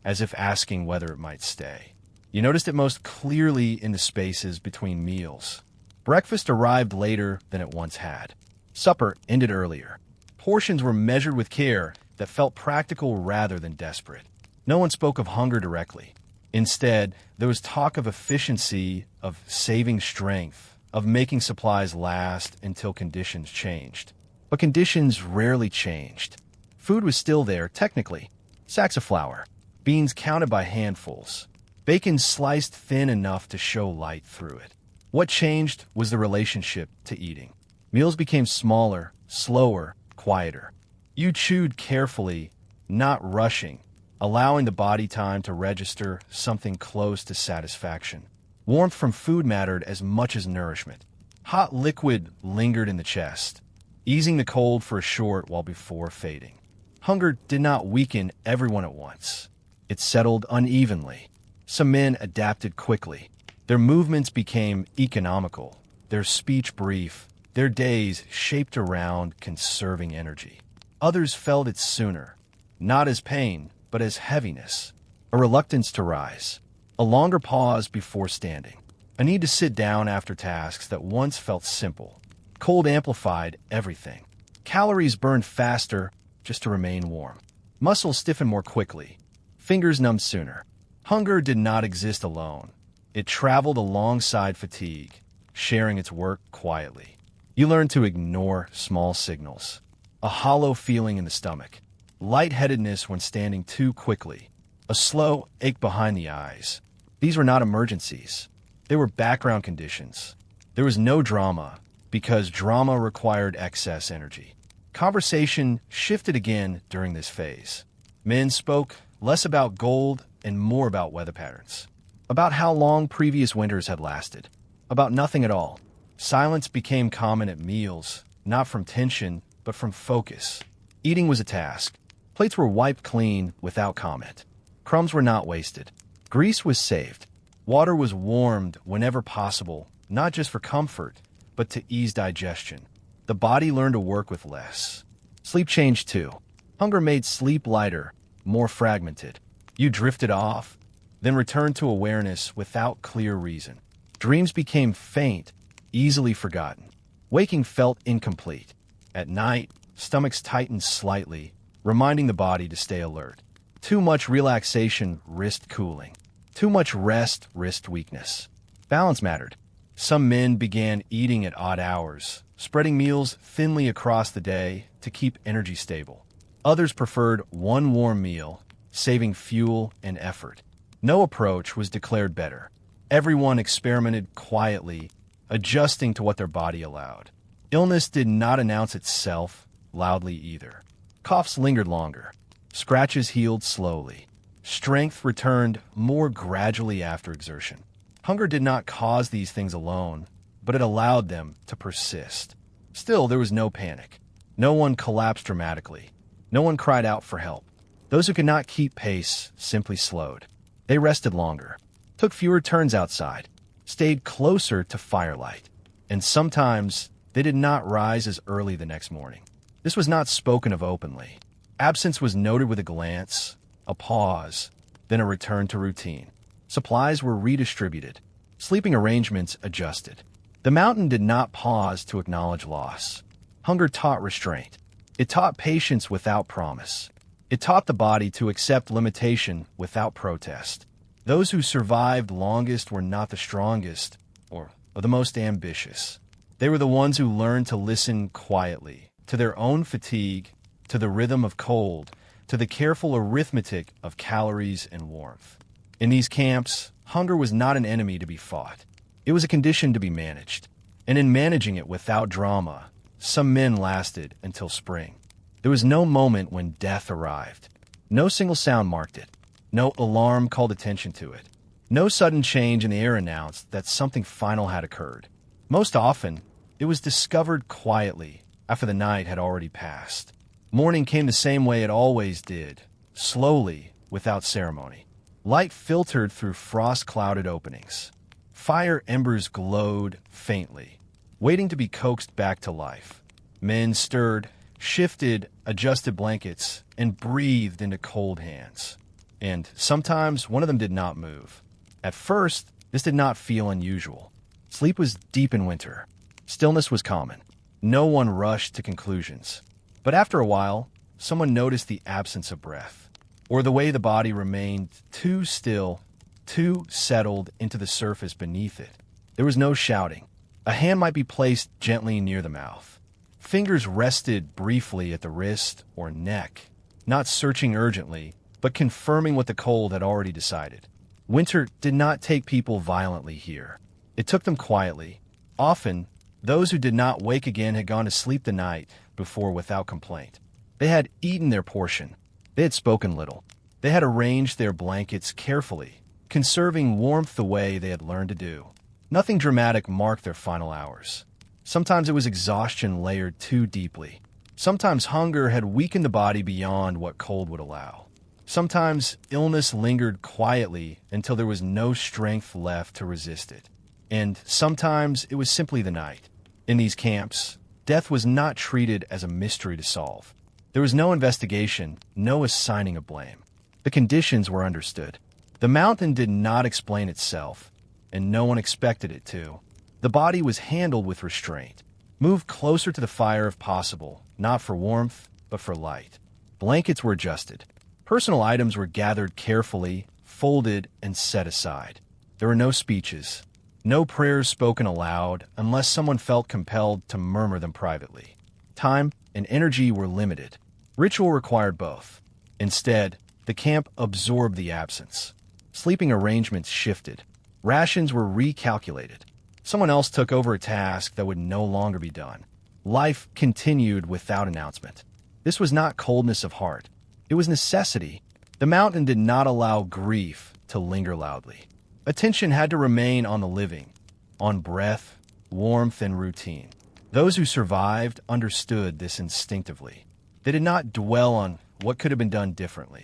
as if asking whether it might stay. You noticed it most clearly in the spaces between meals. Breakfast arrived later than it once had. Supper ended earlier. Portions were measured with care that felt practical rather than desperate. No one spoke of hunger directly. Instead, there was talk of efficiency, of saving strength, of making supplies last until conditions changed. But conditions rarely changed. Food was still there, technically. Sacks of flour, beans counted by handfuls, bacon sliced thin enough to show light through it. What changed was the relationship to eating. Meals became smaller, slower, quieter. You chewed carefully, not rushing, allowing the body time to register something close to satisfaction. Warmth from food mattered as much as nourishment. Hot liquid lingered in the chest, easing the cold for a short while before fading. Hunger did not weaken everyone at once. It settled unevenly. Some men adapted quickly. Their movements became economical, their speech brief, their days shaped around conserving energy. Others felt it sooner, not as pain, but as heaviness, a reluctance to rise, a longer pause before standing, a need to sit down after tasks that once felt simple. Cold amplified everything. Calories burned faster just to remain warm. Muscles stiffened more quickly. Fingers numbed sooner. Hunger did not exist alone. It traveled alongside fatigue, sharing its work quietly. You learned to ignore small signals. A hollow feeling in the stomach, lightheadedness when standing too quickly, a slow ache behind the eyes. These were not emergencies. They were background conditions. There was no drama, because drama required excess energy. Conversation shifted again during this phase. Men spoke less about gold and more about weather patterns, about how long previous winters had lasted, about nothing at all. Silence became common at meals, not from tension, but from focus. Eating was a task. Plates were wiped clean without comment. Crumbs were not wasted. Grease was saved. Water was warmed whenever possible, not just for comfort, but to ease digestion. The body learned to work with less. Sleep changed too. Hunger made sleep lighter, more fragmented. You drifted off, then returned to awareness without clear reason. Dreams became faint, easily forgotten. Waking felt incomplete. At night, stomachs tightened slightly, reminding the body to stay alert. Too much relaxation risked cooling. Too much rest risked weakness. Balance mattered. Some men began eating at odd hours, spreading meals thinly across the day to keep energy stable. Others preferred one warm meal, saving fuel and effort. No approach was declared better. Everyone experimented quietly, adjusting to what their body allowed. Illness did not announce itself, loudly either. Coughs lingered longer. Scratches healed slowly. Strength returned more gradually after exertion. Hunger did not cause these things alone, but it allowed them to persist. Still, there was no panic. No one collapsed dramatically. No one cried out for help. Those who could not keep pace simply slowed. They rested longer, took fewer turns outside, stayed closer to firelight, and sometimes they did not rise as early the next morning. This was not spoken of openly. Absence was noted with a glance, a pause, then a return to routine. Supplies were redistributed. Sleeping arrangements adjusted. The mountain did not pause to acknowledge loss. Hunger taught restraint. It taught patience without promise. It taught the body to accept limitation without protest. Those who survived longest were not the strongest or the most ambitious. They were the ones who learned to listen quietly to their own fatigue, to the rhythm of cold, to the careful arithmetic of calories and warmth. In these camps, hunger was not an enemy to be fought. It was a condition to be managed. And in managing it without drama, some men lasted until spring. There was no moment when death arrived. No single sound marked it. No alarm called attention to it. No sudden change in the air announced that something final had occurred. Most often, it was discovered quietly after the night had already passed. Morning came the same way it always did, slowly, without ceremony. Light filtered through frost-clouded openings. Fire embers glowed faintly, waiting to be coaxed back to life. Men stirred, shifted, adjusted blankets, and breathed into cold hands. And sometimes one of them did not move. At first, this did not feel unusual. Sleep was deep in winter. Stillness was common. No one rushed to conclusions. But after a while, someone noticed the absence of breath, or the way the body remained too still, too settled into the surface beneath it. There was no shouting. A hand might be placed gently near the mouth. Fingers rested briefly at the wrist or neck, not searching urgently, but confirming what the cold had already decided. Winter did not take people violently here. It took them quietly. Often, those who did not wake again had gone to sleep the night before without complaint. They had eaten their portion. They had spoken little. They had arranged their blankets carefully, conserving warmth the way they had learned to do. Nothing dramatic marked their final hours. Sometimes it was exhaustion layered too deeply. Sometimes hunger had weakened the body beyond what cold would allow. Sometimes illness lingered quietly until there was no strength left to resist it. And sometimes it was simply the night. In these camps, death was not treated as a mystery to solve. There was no investigation, no assigning of blame. The conditions were understood. The mountain did not explain itself, and no one expected it to. The body was handled with restraint, moved closer to the fire if possible, not for warmth, but for light. Blankets were adjusted. Personal items were gathered carefully, folded, and set aside. There were no speeches, no prayers spoken aloud unless someone felt compelled to murmur them privately. Time and energy were limited. Ritual required both. Instead, the camp absorbed the absence. Sleeping arrangements shifted. Rations were recalculated. Someone else took over a task that would no longer be done. Life continued without announcement. This was not coldness of heart. It was necessity. The mountain did not allow grief to linger loudly. Attention had to remain on the living, on breath, warmth, and routine. Those who survived understood this instinctively. They did not dwell on what could have been done differently.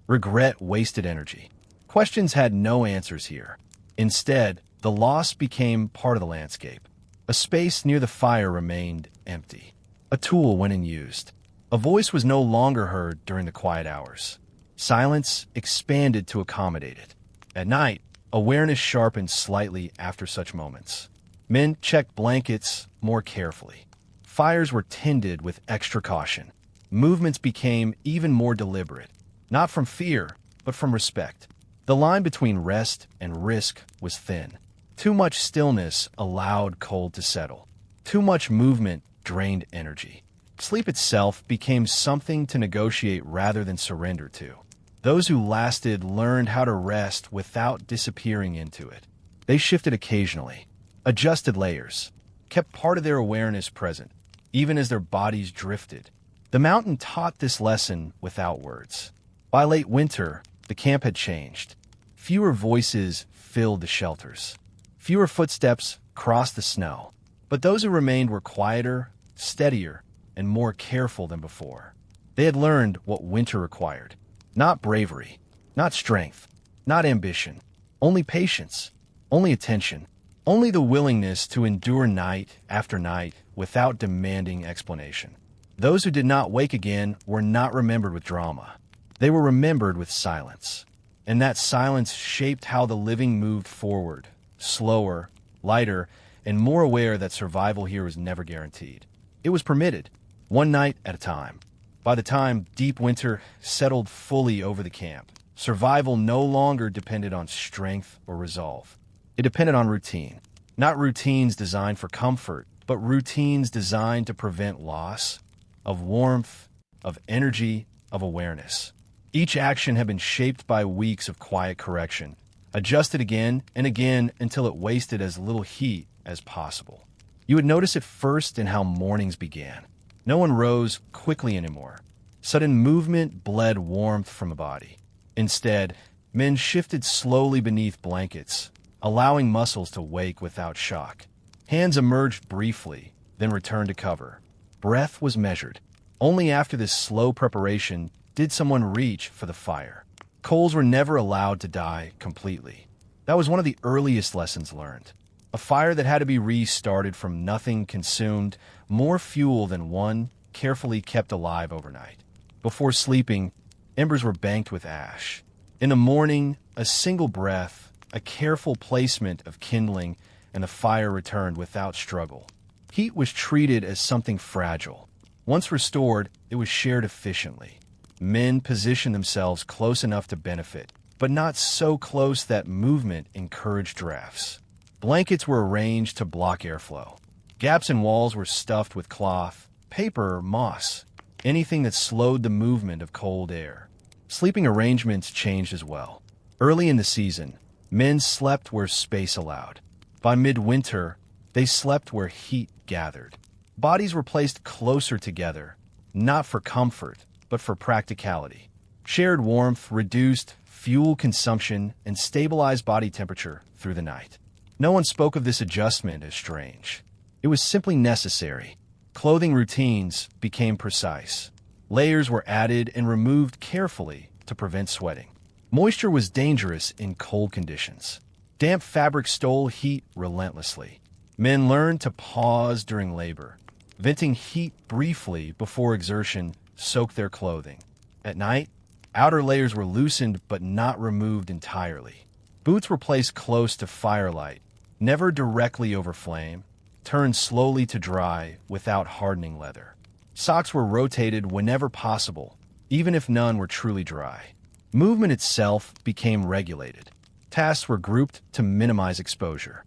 Regret wasted energy. Questions had no answers here. Instead, the loss became part of the landscape. A space near the fire remained empty. A tool went unused. A voice was no longer heard during the quiet hours. Silence expanded to accommodate it. At night, awareness sharpened slightly after such moments. Men checked blankets more carefully. Fires were tended with extra caution. Movements became even more deliberate, not from fear, but from respect. The line between rest and risk was thin. Too much stillness allowed cold to settle. Too much movement drained energy. Sleep itself became something to negotiate rather than surrender to. Those who lasted learned how to rest without disappearing into it. They shifted occasionally, adjusted layers, kept part of their awareness present, even as their bodies drifted. The mountain taught this lesson without words. By late winter, the camp had changed. Fewer voices filled the shelters. Fewer footsteps crossed the snow. But those who remained were quieter, steadier, and more careful than before. They had learned what winter required. Not bravery, not strength, not ambition. Only patience, only attention, only the willingness to endure night after night without demanding explanation. Those who did not wake again were not remembered with drama. They were remembered with silence. And that silence shaped how the living moved forward, slower, lighter, and more aware that survival here was never guaranteed. It was permitted, one night at a time. By the time deep winter settled fully over the camp, survival no longer depended on strength or resolve. It depended on routine. Not routines designed for comfort, but routines designed to prevent loss of warmth, of energy, of awareness. Each action had been shaped by weeks of quiet correction, adjusted again and again until it wasted as little heat as possible. You would notice it first in how mornings began. No one rose quickly anymore. Sudden movement bled warmth from the body. Instead, men shifted slowly beneath blankets, allowing muscles to wake without shock. Hands emerged briefly, then returned to cover. Breath was measured. Only after this slow preparation did someone reach for the fire. Coals were never allowed to die completely. That was one of the earliest lessons learned. A fire that had to be restarted from nothing consumed more fuel than one carefully kept alive overnight. Before sleeping, embers were banked with ash. In the morning, a single breath, a careful placement of kindling, and the fire returned without struggle. Heat was treated as something fragile. Once restored, it was shared efficiently. Men positioned themselves close enough to benefit, but not so close that movement encouraged drafts. Blankets were arranged to block airflow. Gaps in walls were stuffed with cloth, paper, or moss, anything that slowed the movement of cold air. Sleeping arrangements changed as well. Early in the season, men slept where space allowed. By midwinter, they slept where heat gathered. Bodies were placed closer together, not for comfort, but for practicality. Shared warmth reduced fuel consumption and stabilized body temperature through the night. No one spoke of this adjustment as strange. It was simply necessary. Clothing routines became precise. Layers were added and removed carefully to prevent sweating. Moisture was dangerous in cold conditions. Damp fabric stole heat relentlessly. Men learned to pause during labor, venting heat briefly before exertion soaked their clothing. At night, outer layers were loosened but not removed entirely. Boots were placed close to firelight, never directly over flame, turned slowly to dry without hardening leather. Socks were rotated whenever possible, even if none were truly dry. Movement itself became regulated. Tasks were grouped to minimize exposure.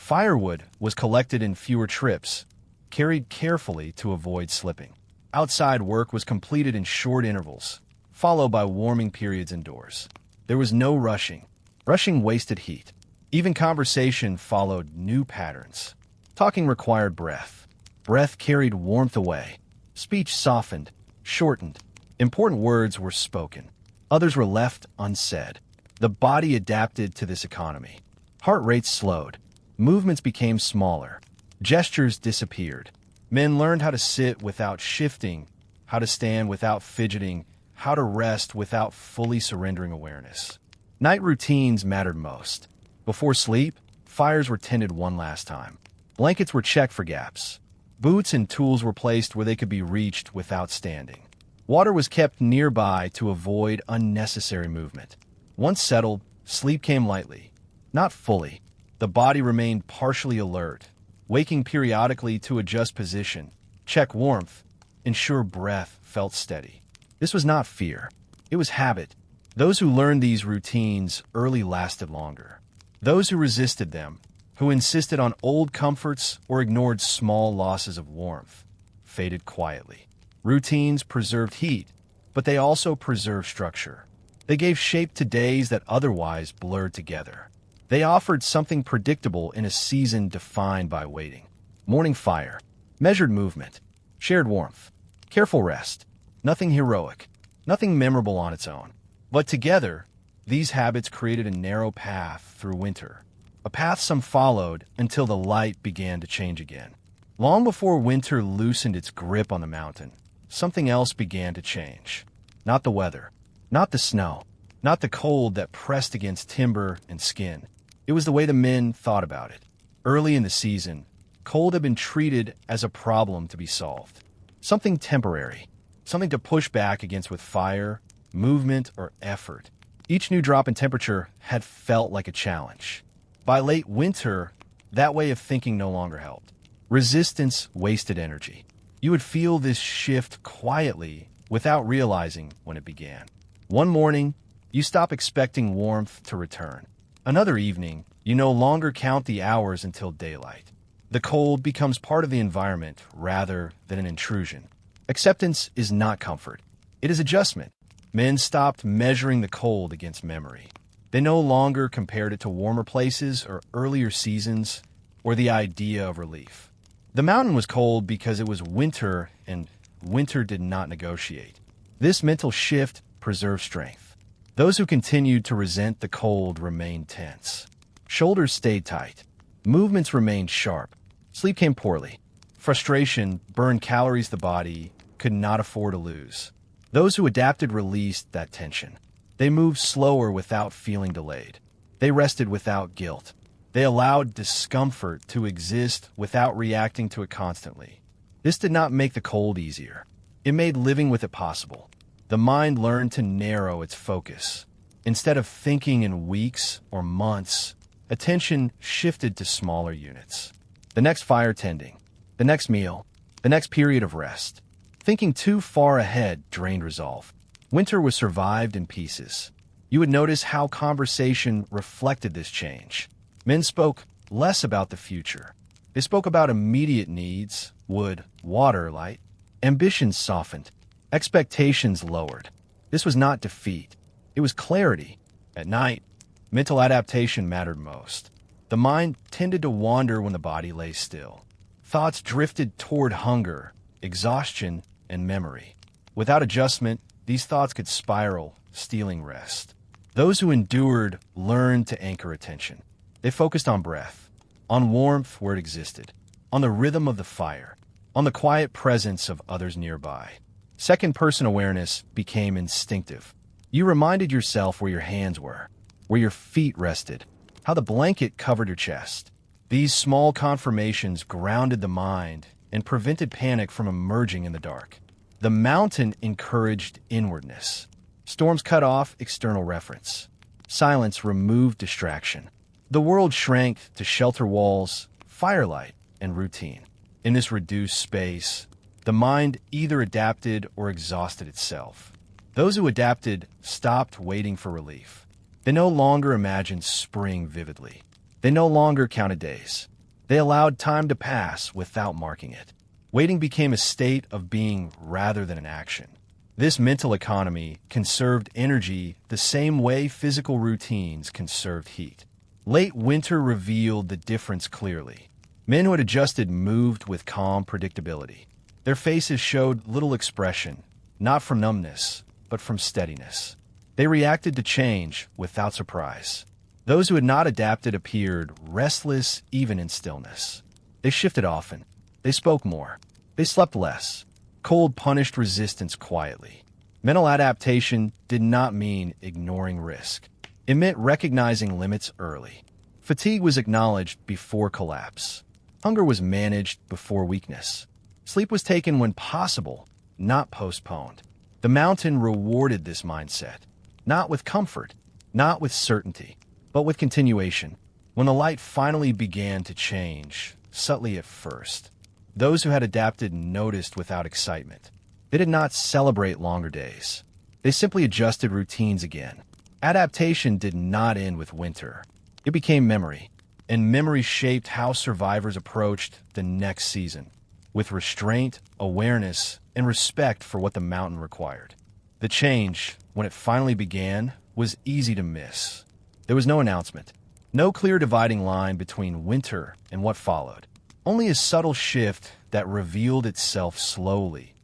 Firewood was collected in fewer trips, carried carefully to avoid slipping. Outside work was completed in short intervals, followed by warming periods indoors. There was no rushing. Rushing wasted heat. Even conversation followed new patterns. Talking required breath. Breath carried warmth away. Speech softened, shortened. Important words were spoken. Others were left unsaid. The body adapted to this economy. Heart rates slowed. Movements became smaller. Gestures disappeared. Men learned how to sit without shifting, how to stand without fidgeting, how to rest without fully surrendering awareness. Night routines mattered most. Before sleep, fires were tended one last time. Blankets were checked for gaps. Boots and tools were placed where they could be reached without standing. Water was kept nearby to avoid unnecessary movement. Once settled, sleep came lightly. Not fully. The body remained partially alert, waking periodically to adjust position, check warmth, ensure breath felt steady. This was not fear. It was habit. Those who learned these routines early lasted longer. Those who resisted them, who insisted on old comforts or ignored small losses of warmth, faded quietly. Routines preserved heat, but they also preserved structure. They gave shape to days that otherwise blurred together. They offered something predictable in a season defined by waiting. Morning fire, measured movement, shared warmth, careful rest. Nothing heroic, nothing memorable on its own. But together, these habits created a narrow path through winter, a path some followed until the light began to change again. Long before winter loosened its grip on the mountain, something else began to change. Not the weather, not the snow, not the cold that pressed against timber and skin. It was the way the men thought about it. Early in the season, cold had been treated as a problem to be solved. Something temporary, something to push back against with fire, movement, or effort. Each new drop in temperature had felt like a challenge. By late winter, that way of thinking no longer helped. Resistance wasted energy. You would feel this shift quietly without realizing when it began. One morning, you stop expecting warmth to return. Another evening, you no longer count the hours until daylight. The cold becomes part of the environment rather than an intrusion. Acceptance is not comfort. It is adjustment. Men stopped measuring the cold against memory. They no longer compared it to warmer places or earlier seasons or the idea of relief. The mountain was cold because it was winter, and winter did not negotiate. This mental shift preserved strength. Those who continued to resent the cold remained tense. Shoulders stayed tight. Movements remained sharp. Sleep came poorly. Frustration burned calories the body could not afford to lose. Those who adapted released that tension. They moved slower without feeling delayed. They rested without guilt. They allowed discomfort to exist without reacting to it constantly. This did not make the cold easier. It made living with it possible. The mind learned to narrow its focus. Instead of thinking in weeks or months, attention shifted to smaller units. The next fire tending, the next meal, the next period of rest. Thinking too far ahead drained resolve. Winter was survived in pieces. You would notice how conversation reflected this change. Men spoke less about the future. They spoke about immediate needs, wood, water, light. Ambitions softened. Expectations lowered. This was not defeat. It was clarity. At night, mental adaptation mattered most. The mind tended to wander when the body lay still. Thoughts drifted toward hunger, exhaustion, and memory. Without adjustment, these thoughts could spiral, stealing rest. Those who endured learned to anchor attention. They focused on breath, on warmth where it existed, on the rhythm of the fire, on the quiet presence of others nearby. Second-person awareness became instinctive. You reminded yourself where your hands were, where your feet rested, how the blanket covered your chest. These small confirmations grounded the mind and prevented panic from emerging in the dark. The mountain encouraged inwardness. Storms cut off external reference. Silence removed distraction. The world shrank to shelter walls, firelight, and routine. In this reduced space, the mind either adapted or exhausted itself. Those who adapted stopped waiting for relief. They no longer imagined spring vividly. They no longer counted days. They allowed time to pass without marking it. Waiting became a state of being rather than an action. This mental economy conserved energy the same way physical routines conserved heat. Late winter revealed the difference clearly. Men who had adjusted moved with calm predictability. Their faces showed little expression, not from numbness, but from steadiness. They reacted to change without surprise. Those who had not adapted appeared restless even in stillness. They shifted often. They spoke more. They slept less. Cold punished resistance quietly. Mental adaptation did not mean ignoring risk. It meant recognizing limits early. Fatigue was acknowledged before collapse. Hunger was managed before weakness. Sleep was taken when possible, not postponed. The mountain rewarded this mindset, not with comfort, not with certainty, but with continuation. When the light finally began to change, subtly at first, those who had adapted noticed without excitement. They did not celebrate longer days. They simply adjusted routines again. Adaptation did not end with winter. It became memory, and memory shaped how survivors approached the next season, with restraint, awareness, and respect for what the mountain required. The change, when it finally began, was easy to miss. There was no announcement, no clear dividing line between winter and what followed, only a subtle shift that revealed itself slowly.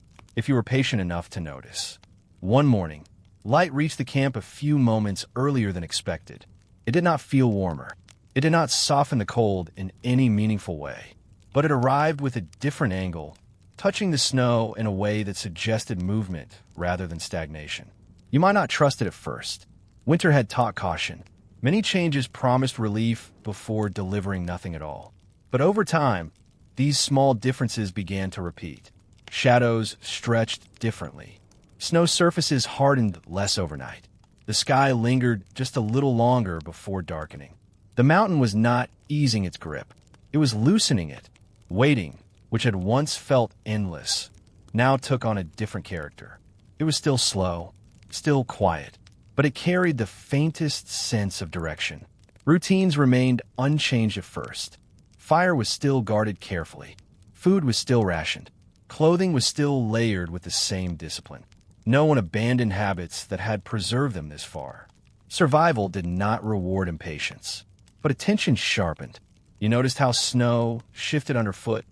if you were patient enough to notice. One morning, light reached the camp a few moments earlier than expected. It did not feel warmer. It did not soften the cold in any meaningful way, but it arrived with a different angle, touching the snow in a way that suggested movement rather than stagnation. You might not trust it at first. Winter had taught caution. Many changes promised relief before delivering nothing at all. But over time, these small differences began to repeat. Shadows stretched differently. Snow surfaces hardened less overnight. The sky lingered just a little longer before darkening. The mountain was not easing its grip. It was loosening it. Waiting, which had once felt endless, now took on a different character. It was still slow, still quiet, but it carried the faintest sense of direction. Routines remained unchanged at first. Fire was still guarded carefully. Food was still rationed. Clothing was still layered with the same discipline. No one abandoned habits that had preserved them this far. Survival did not reward impatience, but attention sharpened. You noticed how snow shifted underfoot,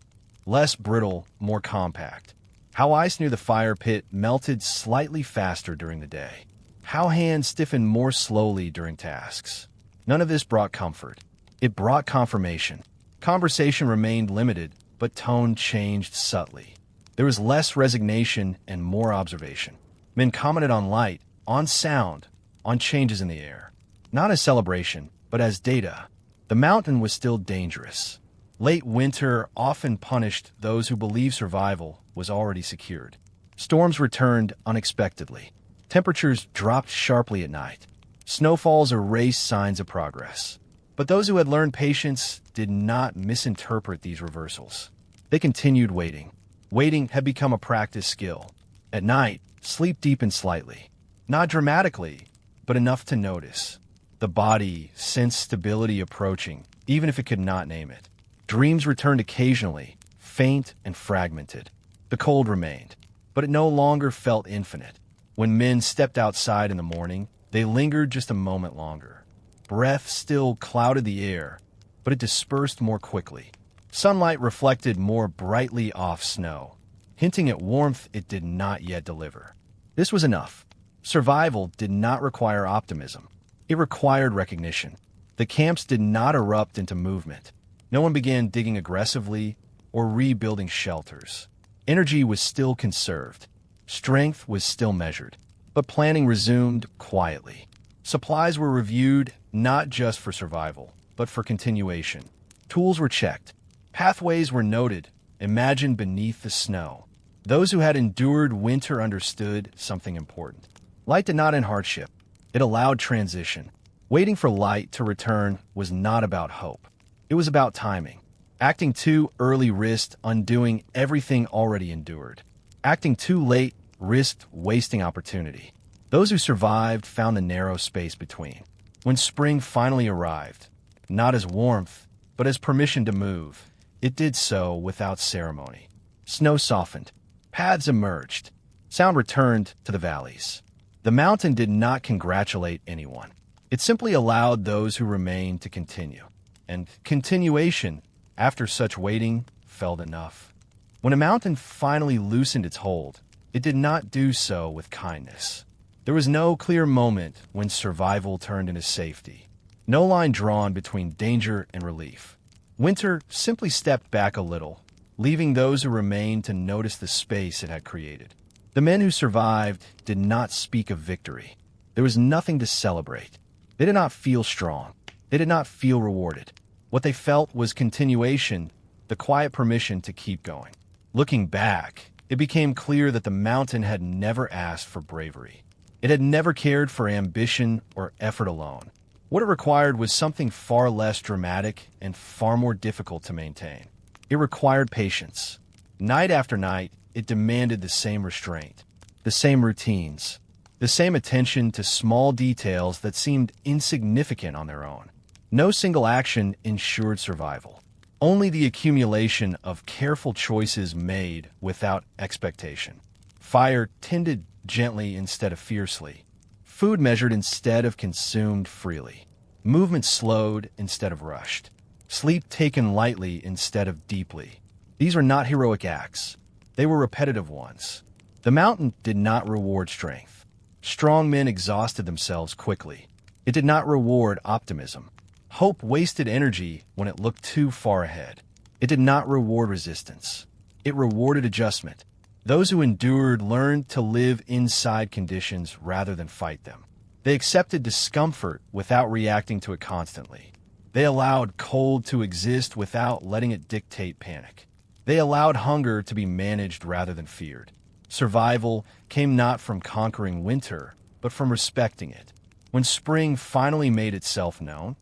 less brittle, more compact. How ice near the fire pit melted slightly faster during the day. How hands stiffened more slowly during tasks. None of this brought comfort. It brought confirmation. Conversation remained limited, but tone changed subtly. There was less resignation and more observation. Men commented on light, on sound, on changes in the air. Not as celebration, but as data. The mountain was still dangerous. Late winter often punished those who believed survival was already secured. Storms returned unexpectedly. Temperatures dropped sharply at night. Snowfalls erased signs of progress. But those who had learned patience did not misinterpret these reversals. They continued waiting. Waiting had become a practice skill. At night, sleep deepened slightly. Not dramatically, but enough to notice. The body sensed stability approaching, even if it could not name it. Dreams returned occasionally, faint and fragmented. The cold remained, but it no longer felt infinite. When men stepped outside in the morning, they lingered just a moment longer. Breath still clouded the air, but it dispersed more quickly. Sunlight reflected more brightly off snow, hinting at warmth it did not yet deliver. This was enough. Survival did not require optimism. It required recognition. The camps did not erupt into movement. No one began digging aggressively or rebuilding shelters. Energy was still conserved. Strength was still measured. But planning resumed quietly. Supplies were reviewed not just for survival, but for continuation. Tools were checked. Pathways were noted, imagined beneath the snow. Those who had endured winter understood something important. Light did not end hardship. It allowed transition. Waiting for light to return was not about hope. It was about timing. Acting too early risked undoing everything already endured. Acting too late risked wasting opportunity. Those who survived found the narrow space between. When spring finally arrived, not as warmth, but as permission to move, it did so without ceremony. Snow softened. Paths emerged. Sound returned to the valleys. The mountain did not congratulate anyone. It simply allowed those who remained to continue. And continuation, after such waiting, felt enough. When a mountain finally loosened its hold, it did not do so with kindness. There was no clear moment when survival turned into safety. No line drawn between danger and relief. Winter simply stepped back a little, leaving those who remained to notice the space it had created. The men who survived did not speak of victory. There was nothing to celebrate. They did not feel strong. They did not feel rewarded. What they felt was continuation, the quiet permission to keep going. Looking back, it became clear that the mountain had never asked for bravery. It had never cared for ambition or effort alone. What it required was something far less dramatic and far more difficult to maintain. It required patience. Night after night, it demanded the same restraint, the same routines, the same attention to small details that seemed insignificant on their own. No single action ensured survival. Only the accumulation of careful choices made without expectation. Fire tended gently instead of fiercely. Food measured instead of consumed freely. Movement slowed instead of rushed. Sleep taken lightly instead of deeply. These were not heroic acts. They were repetitive ones. The mountain did not reward strength. Strong men exhausted themselves quickly. It did not reward optimism. Hope wasted energy when it looked too far ahead. It did not reward resistance. It rewarded adjustment. Those who endured learned to live inside conditions rather than fight them. They accepted discomfort without reacting to it constantly. They allowed cold to exist without letting it dictate panic. They allowed hunger to be managed rather than feared. Survival came not from conquering winter, but from respecting it. When spring finally made itself known,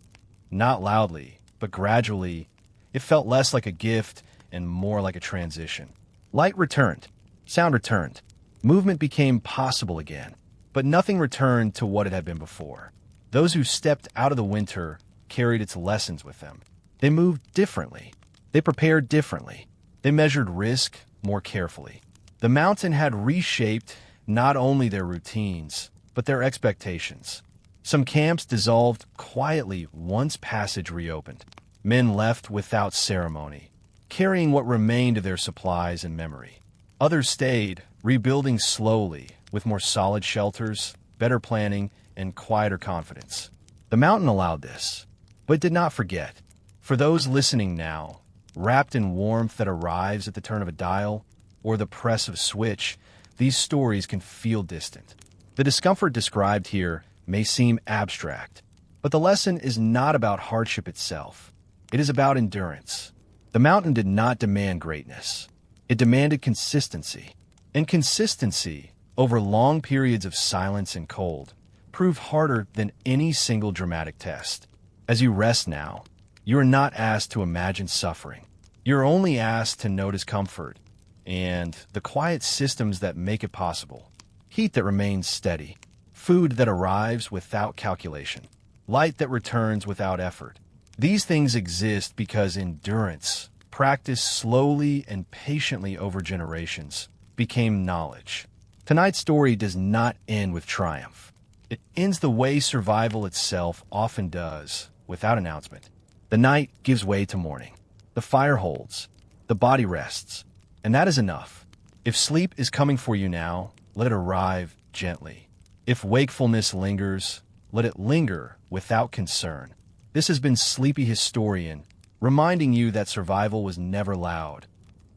not loudly, but gradually, it felt less like a gift and more like a transition. Light returned. Sound returned. Movement became possible again, but nothing returned to what it had been before. Those who stepped out of the winter carried its lessons with them. They moved differently. They prepared differently. They measured risk more carefully. The mountain had reshaped not only their routines, but their expectations. Some camps dissolved quietly once passage reopened. Men left without ceremony, carrying what remained of their supplies and memory. Others stayed, rebuilding slowly, with more solid shelters, better planning, and quieter confidence. The mountain allowed this, but did not forget. For those listening now, wrapped in warmth that arrives at the turn of a dial or the press of a switch, these stories can feel distant. The discomfort described here may seem abstract, but the lesson is not about hardship itself. It is about endurance. The mountain did not demand greatness. It demanded consistency. And consistency, over long periods of silence and cold, proved harder than any single dramatic test. As you rest now, you are not asked to imagine suffering. You're only asked to notice comfort and the quiet systems that make it possible. Heat that remains steady. Food that arrives without calculation. Light that returns without effort. These things exist because endurance, practiced slowly and patiently over generations, became knowledge. Tonight's story does not end with triumph. It ends the way survival itself often does, without announcement. The night gives way to morning. The fire holds. The body rests. And that is enough. If sleep is coming for you now, let it arrive gently. If wakefulness lingers, let it linger without concern. This has been Sleepy Historian, reminding you that survival was never loud,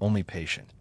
only patient.